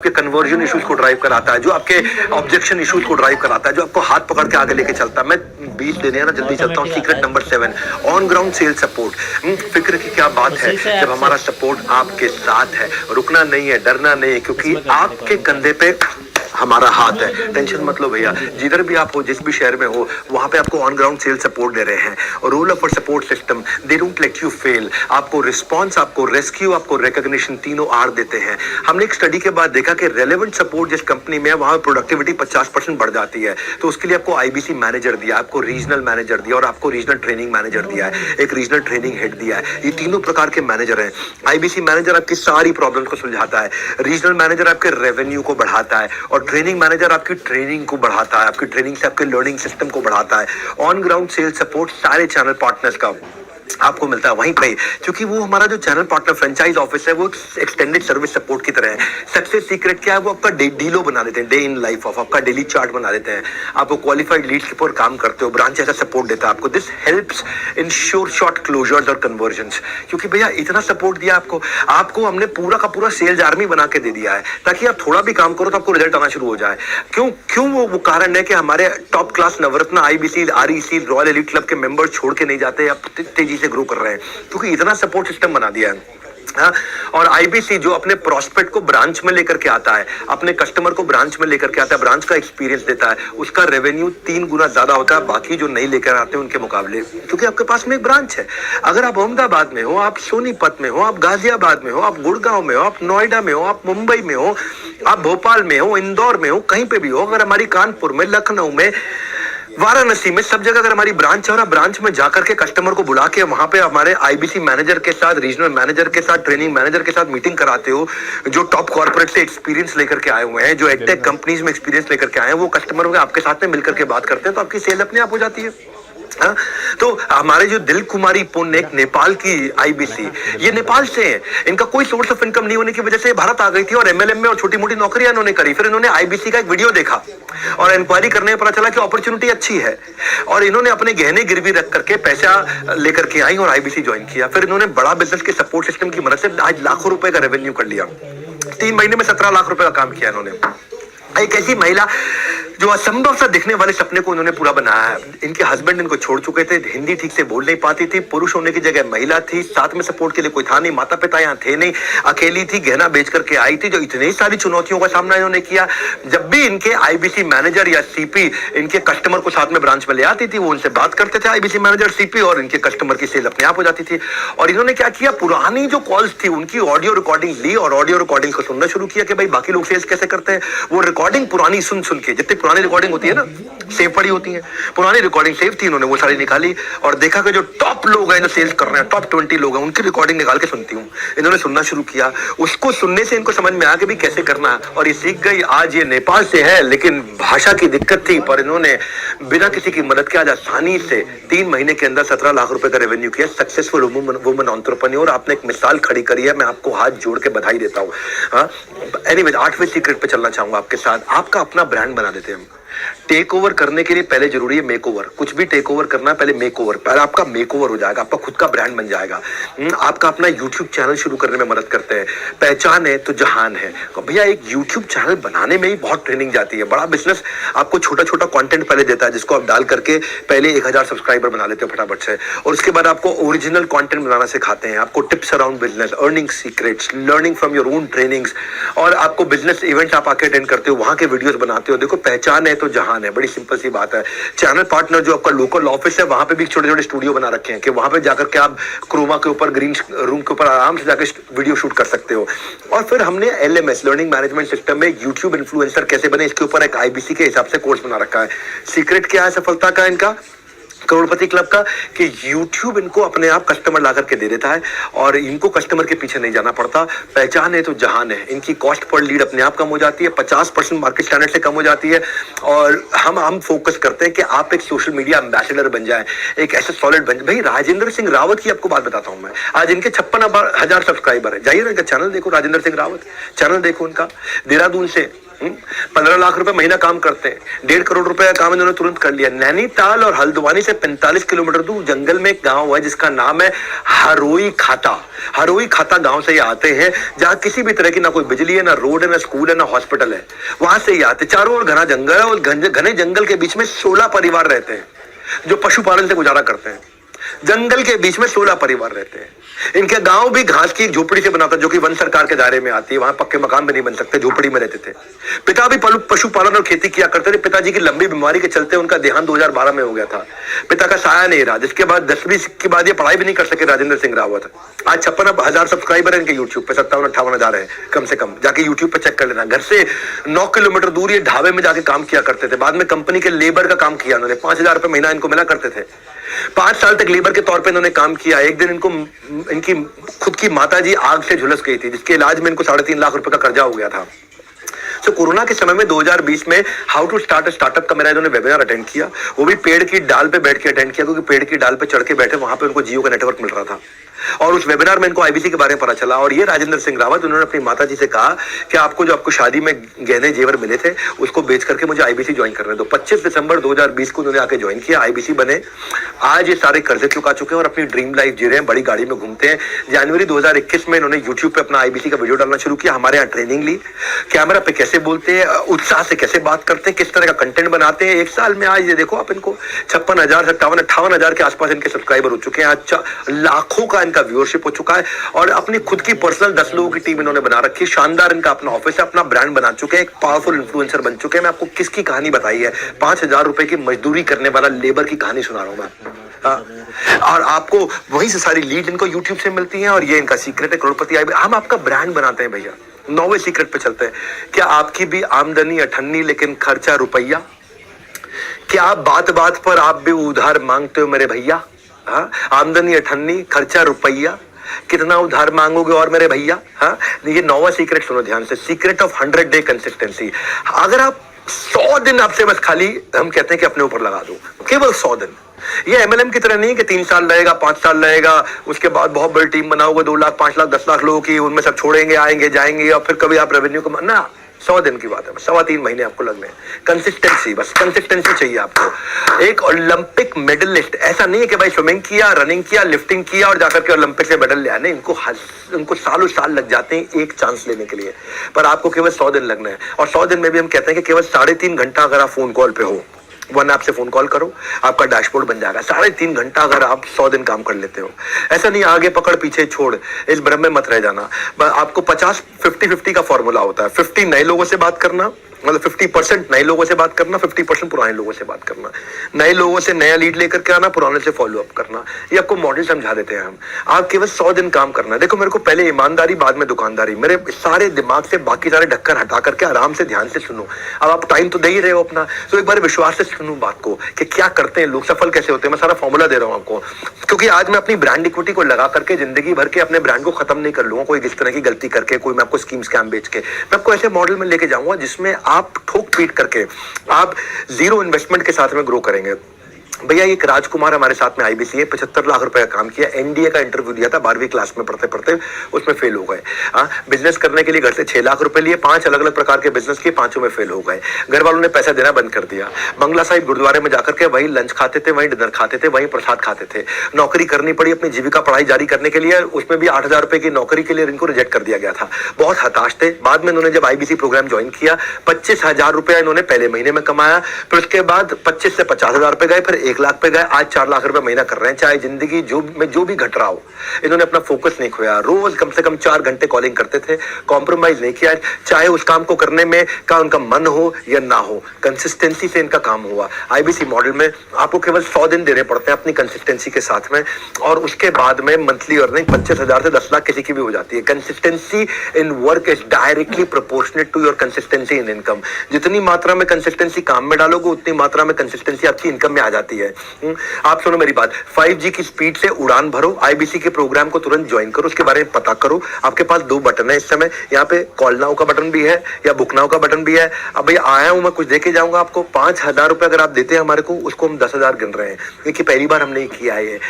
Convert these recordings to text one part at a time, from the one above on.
के conversion issues को drive कराता है, जो आपके ऑब्जेक्शन इश्यूज को ड्राइव कराता है, जो आपको हाथ पकड़ के आगे लेके चलता है। मैं 20 देने ना जल्दी चलता हूँ। Secret number 7, on ground sales support. फिक्र की क्या बात है जब हमारा सपोर्ट आपके साथ है। रुकना नहीं है, डरना नहीं है, क्योंकि आपके कंधे पे हमारा हाथ है। टेंशन मत लो भैया, जिधर भी आप हो, जिस भी शहर में हो, वहां पे आपको ऑन ग्राउंड सेल सपोर्ट दे रहे हैं। Role of support system, they don't let you fail. आपको रिस्पांस, आपको रेस्क्यू, आपको रिकॉग्निशन, तीनों आर देते हैं। हमने एक स्टडी के बाद देखा कि रेलेवेंट सपोर्ट जिस कंपनी में है वहां प्रोडक्टिविटी 50% बढ़ जाती है। तो उसके लिए आपको आईबीसी मैनेजर दिया, आपको रीजनल मैनेजर दिया और आपको रीजनल ट्रेनिंग मैनेजर दिया है, एक रीजनल ट्रेनिंग हेड दिया है। ये तीनों प्रकार के मैनेजर हैं। आईबीसी मैनेजर आपकी सारी प्रॉब्लम को सुलझाता है, रीजनल मैनेजर आपके रेवेन्यू को बढ़ाता है और ट्रेनिंग मैनेजर आपकी ट्रेनिंग को बढ़ाता है, आपकी ट्रेनिंग से आपके लर्निंग सिस्टम को बढ़ाता है। ऑन ग्राउंड सेल्स सपोर्ट सारे चैनल पार्टनर्स का आपको मिलता है वहीं पे, क्योंकि वो हमारा जो चैनल पार्टनर फ्रेंचाइज ऑफिस है वो एक्सटेंडेड सर्विस सपोर्ट की तरह है। सक्सेस सीक्रेट क्या है, वो आपका डीलो बना देते हैं, डे इन लाइफ ऑफ, आपका डेली चार्ट बना देते हैं। आपको क्वालिफाइड लीड्स के ऊपर काम करते हो, ब्रांच ऐसा सपोर्ट देता है आपको। This helps ensure short closures और कन्वर्जन्स, क्योंकि भैया इतना सपोर्ट दिया आपको हमने पूरा का पूरा सेल्स आर्मी बना के दे दिया है, ताकि आप थोड़ा भी काम करो तो आपको रिजल्ट आना शुरू हो जाए। क्यों वो कारण है कि हमारे top class Navratna, IBC, REC, royal elite club के मेंबर छोड़ के नहीं जाते, आप तेजी से ग्रो कर रहे हैं, क्योंकि इतना सपोर्ट सिस्टम बना दिया है। हाँ? और आईबीसी जो अपने प्रोस्पेक्ट को ब्रांच में लेकर के आता है, अपने कस्टमर को ब्रांच में लेकर के आता है, ब्रांच का एक्सपीरियंस देता है, उसका रेवेन्यू 3 गुना ज्यादा होता है बाकी जो नहीं लेकर आते हैं उनके मुकाबले, क्योंकि आपके पास में एक ब्रांच है। अगर आप अहमदाबाद में हो, आप सोनीपत में हो, आप गाजियाबाद में हो, आप गुड़गांव में हो, आप नोएडा में हो, आप मुंबई में हो, आप भोपाल में हो, इंदौर में हो, कहीं पे भी हो, अगर हमारी कानपुर में, लखनऊ में, वाराणसी में, सब जगह अगर हमारी ब्रांच है और आप ब्रांच में जाकर के कस्टमर को बुला के वहां पे हमारे आईबीसी मैनेजर के साथ, रीजनल मैनेजर के साथ, ट्रेनिंग मैनेजर के साथ मीटिंग कराते हो, जो टॉप कॉर्पोरेट से एक्सपीरियंस लेकर के आए हुए हैं, जो एडटेक कंपनीज में एक्सपीरियंस लेकर के आए हैं, वो कस्टमर में आपके साथ में मिलकर के बात करते हैं, तो आपकी सेल अपने आप हो जाती है। हाँ? तो हमारे जो दिल कुमारी पुण्य, एक नेपाल की आईबीसी, ये नेपाल से है, इनका कोई सोर्स ऑफ इनकम नहीं होने की वजह से भारत आ गई थी और एमएलएम में और छोटी मोटी नौकरियां इन्होंने करी। फिर इन्होंने आईबीसी का एक वीडियो देखा और इंक्वायरी करने में पता चला कि अपॉर्चुनिटी अच्छी है, और इन्होंने अपने गहने गिरवी रख करके पैसा लेकर के आई और आईबीसी ज्वाइन किया। फिर इन्होंने बड़ा बिजनेस के सपोर्ट सिस्टम की मदद से आज लाखों रुपए का रेवेन्यू कर लिया। 3 महीने में 17 लाख रुपए का काम किया इन्होंने। एक ऐसी महिला जो असंभव सा दिखने वाले सपने को उन्होंने पूरा बनाया है। इनके हस्बैंड इनको छोड़ चुके थे, हिंदी ठीक से बोल नहीं पाती थी, पुरुष होने की जगह महिला थी, साथ में सपोर्ट के लिए कोई था नहीं, माता पिता यहाँ थे नहीं, अकेली थी, गहना बेच करके आई थी। जो इतनी सारी चुनौतियों का सामना इन्होंने किया, जब भी इनके आईबीसी मैनेजर या सीपी इनके कस्टमर को साथ में ब्रांच में ले आती थी, वो उनसे बात करते थे आईबीसी मैनेजर, सीपी, और इनके कस्टमर की सेल अपने आप हो जाती थी। और इन्होंने क्या किया, पुरानी जो कॉल्स थी उनकी ऑडियो रिकॉर्डिंग ली और ऑडियो रिकॉर्डिंग को सुनना शुरू किया कि भाई बाकी लोग सेल्स कैसे करते हैं। वो रिकॉर्डिंग पुरानी सुन के, जितनी पुरानी रिकॉर्डिंग होती है ना, सेव पड़ी होती है, पुरानी रिकॉर्डिंग सेव थी, उन्होंने वो सारी निकाली और देखा कि जो टॉप लोग हैं, जो सेल्स कर रहे हैं, टॉप 20 लोग हैं, उनकी रिकॉर्डिंग निकाल के सुनती हूँ। इन्होंने सुनना शुरू किया, उसको सुनने से इनको समझ में आ गया भी कैसे करना है, और ये सीख गई। आज ये नेपाल से है, लेकिन भाषा की दिक्कत थी, पर इन्होंने बिना किसी की मदद के आज आसानी से 3 महीने के अंदर 17 लाख रुपए का रेवेन्यू किया। सक्सेसफुल वुमन एंटरप्रेन्योर, आपने एक मिसाल खड़ी करी है, मैं आपको हाथ जोड़ के बधाई देता हूँ। हाँ, एनीवेज 8वें सीक्रेट पे चलना चाहूंगा आपके साथ। आपका अपना ब्रांड बना देते हैं हम। टेक ओवर करने के लिए पहले जरूरी है मेक ओवर। कुछ भी टेक ओवर करना है, पहले मेक ओवर, पहले आपका मेक ओवर हो जाएगा, आपका खुद का ब्रांड बन जाएगा। आपका अपना यूट्यूब चैनल शुरू करने में मदद करते हैं। पहचान है तो जहान है। तो भैया एक यूट्यूब चैनल बनाने में ही बहुत ट्रेनिंग जाती है। बड़ा बिजनेस आपको छोटा छोटा कंटेंट पहले देता है, जिसको आप डाल करके पहले 1000 सब्सक्राइबर बना लेते हो फटाफट से, और उसके बाद आपको ओरिजिनल कंटेंट बनाना सिखाते हैं, आपको tips around business, earning secrets, learning from your own trainings, और आपको बिजनेस इवेंट आप आके अटेंड करते हो, वहां के वीडियोस बनाते हो। देखो, पहचान है तो जहान है, बड़ी सिंपल सी बात है। चैनल पार्टनर जो आपका लोकल ऑफिस है, वहां पे भी छोटे छोटे स्टूडियो बना रखे हैं कि वहां पे जाकर के आप क्रोमा के ऊपर, ग्रीन रूम के ऊपर आराम से जाकर वीडियो शूट कर सकते हो। और फिर हमने एलएमएस, लर्निंग मैनेजमेंट सिस्टम में यूट्यूब इन्फ्लुएंसर कैसे बने, इसके ऊपर एक आईबीसी के हिसाब से कोर्स बना रखा है। सीक्रेट क्या है सफलता का इनका, करोड़पति क्लब का, कि YouTube इनको अपने आप कस्टमर ला करके दे देता है और इनको कस्टमर के पीछे नहीं जाना पड़ता। पहचान है तो जहान है। इनकी कॉस्ट पर लीड अपने आप कम हो जाती है, 50% मार्केट स्टैंडर्ड से कम हो जाती है। और हम फोकस करते हैं कि आप एक सोशल मीडिया एम्बेसडर बन जाए, एक ऐसे सॉलिड बन जाए। भाई राजेंद्र सिंह रावत की आपको बात बताता हूं मैं, आज इनके 56,000 सब्सक्राइबर है। जाइए ना इनका चैनल देखो, राजेंद्र सिंह रावत चैनल देखो उनका, देहरादून से 15 लाख रुपए महीना काम करते हैं, 1.5 करोड़ रुपए का काम इन्होंने तुरंत कर लिया। नैनीताल और हल्द्वानी से 45 किलोमीटर दूर जंगल में एक गांव है जिसका नाम है हरोई खाता। हरोई खाता गांव से ये आते हैं, जहां किसी भी तरह की ना कोई बिजली है, ना रोड है, ना स्कूल है, ना हॉस्पिटल है। वहां से ये आते, चारों ओर घना जंगल है और घने जंगल के बीच में 16 परिवार रहते हैं जो पशुपालन से गुजारा करते हैं। जंगल के बीच में 16 परिवार रहते हैं। इनके गांव भी घास की एक झोपड़ी से बना था, जो कि वन सरकार के दायरे में आती है। वहां पक्के मकान भी नहीं बन सकते, झोपड़ी में रहते थे। पिता भी पशुपालन और खेती किया करते थे। पिताजी की लंबी बीमारी के चलते उनका देहांत 2012 में हो गया था। पिता का साया नहीं रहा, जिसके बाद 10वीं के बाद ये पढ़ाई भी नहीं कर सके राजेंद्र सिंह रावत। आज 56,000 सब्सक्राइबर है इनके यूट्यूब पे, 57-58 है कम से कम। जाके यूट्यूब पे चेक कर लेना। घर से 9 किलोमीटर दूर ये ढाबे में जाके काम किया करते थे। बाद में कंपनी के लेबर का काम किया उन्होंने। 5,000 रुपए महीना इनको मिला करते थे। 5 साल तक लेबर के तौर पे इन्होंने काम किया। एक दिन इनकी खुद की माताजी आग से झुलस गई थी, जिसके इलाज में इनको 3.5 लाख रुपए का कर्जा हो गया था। तो कोरोना के समय में 2020 में how to start a startup का मेरा इन्होंने वेबिनार अटेंड किया। वो भी पेड़ की डाल पे बैठ के अटेंड किया, क्योंकि पेड़ की डाल पे चढ़ के बैठे, वहां पे उनको जियो का नेटवर्क मिल रहा था। और उस वेबिनार में इनको आईबीसी के बारे में पता चला। और ये राजेंद्र सिंह रावत, उन्होंने अपनी माताजी से कहा कि आपको शादी में गहने जेवर मिले थे, उसको बेच करके मुझे आईबीसी ज्वाइन करने दो। 25 दिसंबर 2020 को उन्होंने आके ज्वाइन किया, आईबीसी बने। आज ये सारे कर्जे चुका चुके हैं और अपनी ड्रीम लाइफ जी रहे हैं, बड़ी गाड़ी में घूमते हैं। जनवरी 2021 में इन्होंने यूट्यूब पे अपना आईबीसी का वीडियो डालना शुरू किया। हमारे यहाँ ट्रेनिंग ली, कैमरा पे कैसे बोलते हैं, उत्साह से कैसे बात करते हैं, किस तरह का कंटेंट बनाते हैं। 1 साल में आज ये देखो आप, इनको 56,000 58,000 के आसपास इनके सब्सक्राइबर हो चुके हैं। आज लाखों का इनका व्यूअरशिप हो चुका है। और अपनी खुद की पर्सनल 10 लोगों की टीम इन्होंने बना रखी है। शानदार इनका अपना ऑफिस है, अपना ब्रांड बना चुके हैं, एक पावरफुल इन्फ्लुएंसर बन चुके हैं। मैं आपको किसकी कहानी बताई है? 5,000 रुपए की मजदूरी करने वाला लेबर की कहानी सुना रहा हूं मैं। और आपको वहीं से सारी लीड इनको यूट्यूब से मिलती है। और ये इनका सीक्रेट है, करोड़पति हम आपका ब्रांड बनाते हैं भैया। 9वें सीक्रेट पे चलते हैं। क्या आपकी भी आमदनी अठन्नी लेकिन खर्चा रुपया? क्या बात बात पर आप भी उधार मांगते हो मेरे भैया? आमदनी अठन्नी, खर्चा रुपया, कितना उधार मांगोगे और मेरे भैया? ये 9वां सीक्रेट सुनो ध्यान से, सीक्रेट ऑफ 100 डे कंसिस्टेंसी। अगर आप 100 दिन आपसे बस खाली, हम कहते हैं कि अपने ऊपर लगा दो, केवल 100 दिन। ये एमएलएम की तरह नहीं कि 3 साल रहेगा, 5 साल रहेगा, उसके बाद बहुत बड़ी टीम बनाओगे, 2 लाख 5 लाख 10 लाख लोगों की, उनमें सब छोड़ेंगे, आएंगे जाएंगे और फिर कभी आप रेवेन्यू कमा ना। 100 दिन की बात है, 3.25 महीने आपको लगने हैं। कंसिस्टेंसी, बस कंसिस्टेंसी चाहिए आपको। एक ओलंपिक मेडलिस्ट ऐसा नहीं है कि भाई स्विमिंग किया, रनिंग किया, लिफ्टिंग किया और जाकर के ओलंपिक से मेडल ले आने। इनको सालों साल लग जाते हैं एक चांस लेने के लिए, पर आपको केवल 100 दिन लगना है। और 100 दिन में भी हम कहते हैं कि केवल 3.5 घंटा अगर आप फोन कॉल पे हो, वन ऐप से फोन कॉल करो, आपका डैशबोर्ड बन जाएगा। 3.5 घंटा अगर आप 100 दिन काम कर लेते हो। ऐसा नहीं आगे पकड़ पीछे छोड़, इस भ्रम में मत रह जाना। आपको 50-50 का फॉर्मूला होता है। 50 नए लोगों से बात करना, मतलब 50% नए लोगों से बात करना, 50% पुराने लोगों से बात करना। नए लोगों से नया लीड लेकर के आना, पुराने से फॉलो अप करना। ये आपको मॉडल समझा देते हैं हम। आप केवल 100 दिन काम करना। देखो, मेरे को पहले ईमानदारी, बाद में दुकानदारी। मेरे सारे दिमाग से बाकी सारे ढक्कन हटा करके आराम से ध्यान से सुनो। अब आप टाइम तो दे ही रहे हो अपना, तो एक बार विश्वास से सुनो बात को कि क्या करते हैं लोग, सफल कैसे होते हैं। मैं सारा फॉर्मूला दे रहा हूं आपको, क्योंकि आज मैं अपनी ब्रांड इक्विटी को लगा करके जिंदगी भर के अपने ब्रांड को खत्म नहीं कर लूंगा कोई इस तरह की गलती करके, कोई मैं आपको स्कीम स्कैम बेच के। मैं आपको ऐसे मॉडल में लेके जाऊंगा जिसमें आप ठोक पीट करके आप 0 इन्वेस्टमेंट के साथ में ग्रो करेंगे। भैया एक राजकुमार हमारे साथ में आईबीसी है, 75 लाख रुपए का काम किया, एनडीए का इंटरव्यू दिया था 12वीं क्लास में पढ़ते पढ़ते, उसमें फेल हो गए। बिजनेस करने के लिए घर से 6 लाख रुपए लिए, 5 अलग अलग प्रकार के बिजनेस किए, 5 में फेल हो गए। घर वालों ने पैसा देना बंद कर दिया। बंगला साहिब गुरुद्वारे में जाकर के वहीं लंच खाते थे, वहीं डिनर खाते थे, वहीं प्रसाद खाते थे। नौकरी करनी पड़ी अपनी जीविका पढ़ाई जारी करने के लिए, उसमें भी 8,000 रुपए की नौकरी के लिए इनको रिजेक्ट कर दिया गया था। बहुत हताश थे। बाद में इन्होंने जब आईबीसी प्रोग्राम ज्वाइन किया, 25,000 रुपया इन्होंने पहले महीने में कमाया। फिर उसके बाद 25 से 50,000 रुपए गए, फिर 1 लाख पे गए। आज 4 लाख रुपए महीना कर रहे हैं। चाहे जिंदगी जो भी घट रहा हो, इन्होंने अपना फोकस नहीं खोया। रोज कम से कम 4 घंटे कॉलिंग करते थे, कॉम्प्रोमाइज नहीं किया, चाहे उस काम को करने में का उनका मन हो या ना हो। कंसिस्टेंसी से इनका काम हुआ। आईबीसी मॉडल में आपको केवल 100 दिन देने पड़ते हैं अपनी कंसिस्टेंसी के साथ में, और उसके बाद में मंथली अर्निंग 25,000 से 10 लाख किसी की भी हो जाती है। Consistency in work is directly proportionate to your consistency in income. जितनी मात्रा में कंसिस्टेंसी काम में डालोगे, उतनी मात्रा में कंसिस्टेंसी आपकी इनकम में आ जाती है। है। आप सुनो मेरी बात, 5G की स्पीड से उड़ान भरो, IBC के प्रोग्राम को तुरंत ज्वाइन करो, उसके बारे में पता करो। आपके पास 2 बटन है इस समय, यहाँ पे कॉल नाउ का बटन भी है या बुक नाउ का बटन भी है। अब भैया आया हूं मैं, कुछ देके जाऊंगा आपको। 5,000 रुपए अगर आप देते हैं हमारे को, उसको हम 10,000 गिन रहे हैं, क्योंकि पहली बार हमने किया है ये।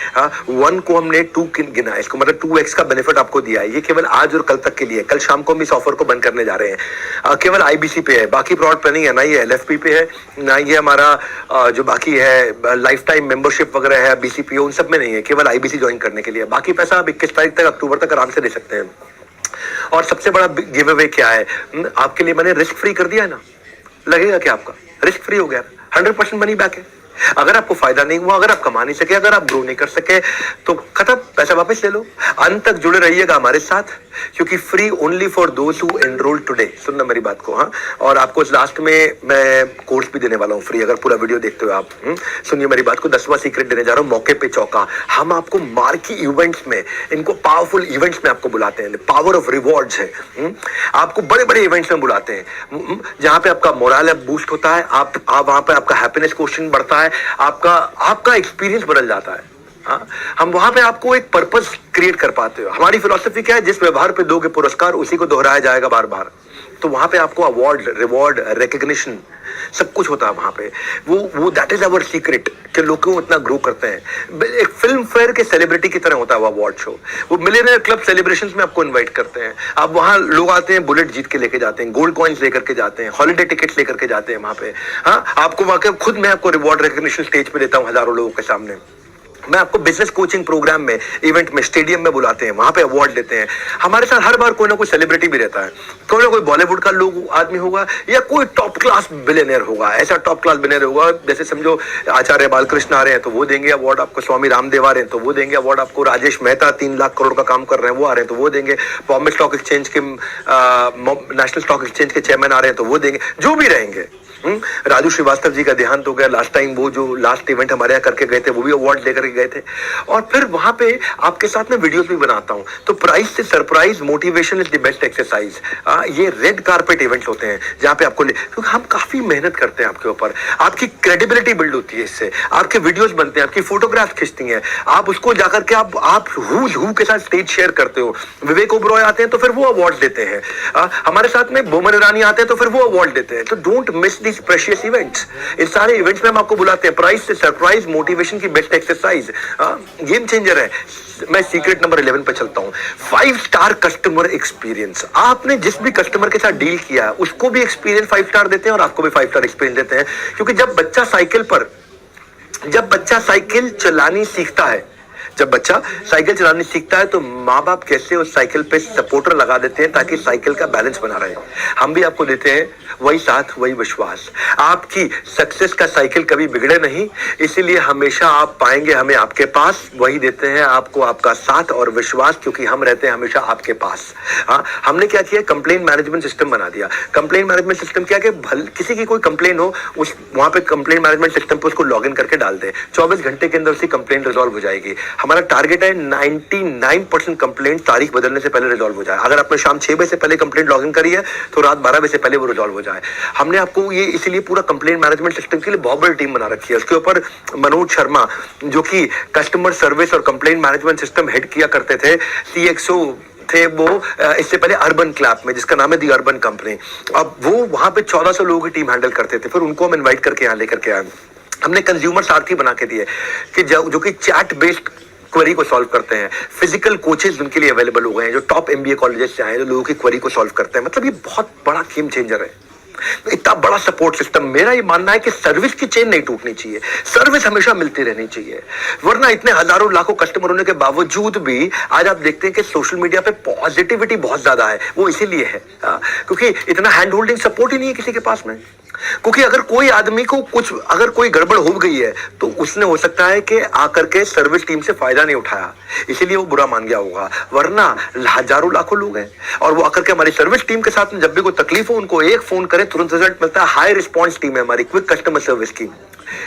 1 को हमने 2 गिना है, इसको मतलब 2x का बेनिफिट आपको दिया है। ये केवल आज और कल तक के लिए, कल शाम को हम इस ऑफर को बंद करने जा रहे हैं। केवल IBC पे है, बाकी प्रोडक्ट पे नहीं है, ना ये LFP पे है, ना ये हमारा जो बाकी है लाइफ टाइम मेंबरशिप वगैरह है BCPO, उन सब में नहीं है, केवल IBC ज्वाइन करने के लिए। बाकी पैसा आप 21 तारीख तक, अक्टूबर तक आराम से दे सकते हैं। और सबसे बड़ा गिव अवे क्या है आपके लिए, मैंने रिस्क फ्री कर दिया है ना। लगेगा क्या आपका, रिस्क फ्री हो गया, 100% मनी बैक है। अगर आपको फायदा नहीं हुआ, अगर आप कमा नहीं सके, अगर आप ग्रो नहीं कर सके, तो खत्म, पैसा वापस ले लो। अंत तक जुड़े रहिएगा हमारे साथ, क्योंकि free only for those who enrol today. सुनना मेरी बात को, हाँ। और आपको लास्ट में मैं कोर्स भी देने वाला हूँ फ्री, अगर पूरा वीडियो देखते हो आप। सुनिए मेरी बात को, 10वां सीक्रेट देने जा रहा हूँ, मौके पे चौका। हम आपको मार्की इवेंट्स में, इनको पावरफुल इवेंट्स में आपको बुलाते हैं, पावर ऑफ रिवॉर्ड्स है। आपको बड़े बड़े इवेंट्स में बुलाते हैं, जहां पे आपका मोरल बूस्ट होता है, आप वहां पे आपका हैप्पीनेस क्वोशिएंट बढ़ता है, आपका एक्सपीरियंस बदल जाता है। हाँ, हम वहां पे आपको एक पर्पस क्रिएट कर पाते हो। हमारी फिलॉसफी क्या है, जिस व्यवहार पे दोगे पुरस्कार, उसी को दोहराया जाएगा बार बार। तो वहां पे आपको अवार्ड, रिवॉर्ड, रिकग्निशन सब कुछ होता है वहां पे। वो दैट इज अवर सीक्रेट, कि लोग क्यों इतना ग्रो करते हैं। एक फिल्म फेयर के सेलिब्रिटी की तरह होता है वो अवार्ड शो। वो मिलियनेयर क्लब सेलिब्रेशंस में आपको इनवाइट करते हैं, आप वहां लोग आते हैं, बुलेट जीत के लेके जाते हैं, गोल्ड कॉइन्स लेकर के जाते हैं, हॉलिडे टिकट्स लेकर के जाते हैं वहां पे। हाँ, आपको वहां खुद मैं आपको रिवॉर्ड रिकग्निशन स्टेज पे देता हूँ हजारों लोगों के सामने। मैं आपको बिजनेस कोचिंग प्रोग्राम में, इवेंट में, स्टेडियम में बुलाते हैं, वहां पे अवार्ड देते हैं। हमारे साथ हर बार कोई ना कोई सेलिब्रिटी भी रहता है, कोई ना कोई बॉलीवुड का लोग आदमी होगा, या कोई टॉप क्लास बिलियनियर होगा। ऐसा टॉप क्लास बिलियनियर होगा, जैसे समझो आचार्य बालकृष्ण आ रहे हैं तो वो देंगे अवार्ड आपको, स्वामी रामदेव आ रहे हैं तो वो देंगे अवार्ड आपको, राजेश मेहता 3 लाख करोड़ का काम कर रहे हैं वो आ रहे हैं तो वो देंगे, बॉम्बे स्टॉक एक्सचेंज के नेशनल स्टॉक एक्सचेंज के चेयरमैन आ रहे हैं तो वो देंगे, जो भी रहेंगे। राजू श्रीवास्तव जी का देहांत हो गया लास्ट टाइम, वो जो लास्ट इवेंट हमारे यहाँ करके गए थे, वो भी अवार्ड लेकर के गए थे। और फिर वहां पे आपके साथ में वीडियोस भी बनाता हूं। तो प्राइज से surprise, motivation is the best exercise. ये रेड कारपेट इवेंट्स होते हैं जहां पे आपको, क्योंकि हम काफी मेहनत करते हैं आपके ऊपर, आपकी क्रेडिबिलिटी बिल्ड होती है इससे, आपके वीडियोस बनते हैं, आपकी फोटोग्राफ खींचती हैं, आप उसको जाकर के आप हु के साथ स्टेज शेयर करते हो। विवेक ओबरॉय आते हैं तो फिर वो अवार्ड देते हैं, हमारे साथ में बोमन ईरानी आते हैं तो फिर वो अवार्ड देते हैं। तो don't miss these precious events। इस सारे इवेंट्स में हम आपको बुलाते हैं, प्राइस से सरप्राइज, मोटिवेशन की बेस्ट एक्सरसाइज, गेम चेंजर है। मैं सीक्रेट नंबर 11 पे चलता हूं, 5 स्टार कस्टमर एक्सपीरियंस। आपने जिस भी कस्टमर के साथ डील किया उसको भी एक्सपीरियंस 5 स्टार देते हैं और आपको भी 5 स्टार एक्सपीरियंस देते हैं। क्योंकि जब बच्चा साइकिल चलानी सीखता है, जब बच्चा साइकिल चलाने सीखता है तो माँ बाप कैसे उस साइकिल पे सपोर्टर लगा देते हैं ताकि साइकिल का बैलेंस बना रहे। हम भी आपको देते हैं वही साथ, वही विश्वास। आपकी सक्सेस का साइकिल कभी बिगड़े नहीं, इसीलिए हमेशा आप पाएंगे हमें आपके पास। वही देते हैं आपको आपका साथ और विश्वास, क्योंकि हम रहते हैं हमेशा आपके पास। हाँ, हमने क्या किया, कंप्लेन मैनेजमेंट सिस्टम बना दिया। कंप्लेन मैनेजमेंट सिस्टम क्या कि किसी की कोई कंप्लेन हो, उस वहां पे कंप्लेन मैनेजमेंट सिस्टम पे उसको लॉग इन करके डाल दे, 24 घंटे के अंदर उसकी कंप्लेन रिजॉल्व हो जाएगी। हमारा टारगेट है 99% कंप्लेंट तारीख बदलने से पहले रिजॉल्व हो जाए। अगर आपने शाम 6 बजे से पहले कंप्लेंट लॉगिन करी है तो रात 12 बजे से पहले वो रिजॉल्व हो जाए। हमने आपको ये इसीलिए पूरा कंप्लेंट मैनेजमेंट सिस्टम के लिए बहुत बड़ी टीम बना रखी है। उसके ऊपर मनोज शर्मा, जो कि कस्टमर सर्विस और कंप्लेंट मैनेजमेंट सिस्टम हेड किया करते थे, CXO थे वो इससे पहले अर्बन क्लैप में, जिसका नाम है दी अर्बन कंपनी। अब वो वहां पे 1400 लोगों की टीम हैंडल करते थे। फिर उनको हम इन्वाइट करके यहाँ लेकर के आए। हमने कंज्यूमर सारथी बना के दिए कि जो कि चैट बेस्ड क्वेरी को सॉल्व करते हैं। फिजिकल कोचेस उनके लिए अवेलेबल हो गए हैं जो टॉप MBA कॉलेजेस से आए हैं, जो लोगों की क्वेरी को सॉल्व करते हैं। मतलब ये बहुत बड़ा गेम चेंजर है, इतना बड़ा सपोर्ट सिस्टम। मेरा ये मानना है कि सर्विस की चेन नहीं टूटनी चाहिए, सर्विस हमेशा मिलती रहनी चाहिए। वरना इतने हजारों लाखों कस्टमर होने के बावजूद भी आज आप देखते हैं कि सोशल मीडिया पे पॉजिटिविटी बहुत ज्यादा है। वो इसीलिए है क्योंकि इतना हैंड होल्डिंग सपोर्ट ही नहीं है किसी के पास में। क्योंकि अगर कोई आदमी को अगर कोई गड़बड़ हो गई है तो उसने हो सकता है कि आकर के सर्विस टीम से फायदा नहीं उठाया, इसीलिए वो बुरा मान गया होगा। वरना हजारों लाखों लोग हैं और वो आकर के हमारी सर्विस टीम के साथ में जब भी कोई तकलीफ हो उनको एक फोन करे, तुरंत रिजल्ट मिलता है। हाई रिस्पॉन्स टीम है हमारी, क्विक कस्टमर सर्विस की।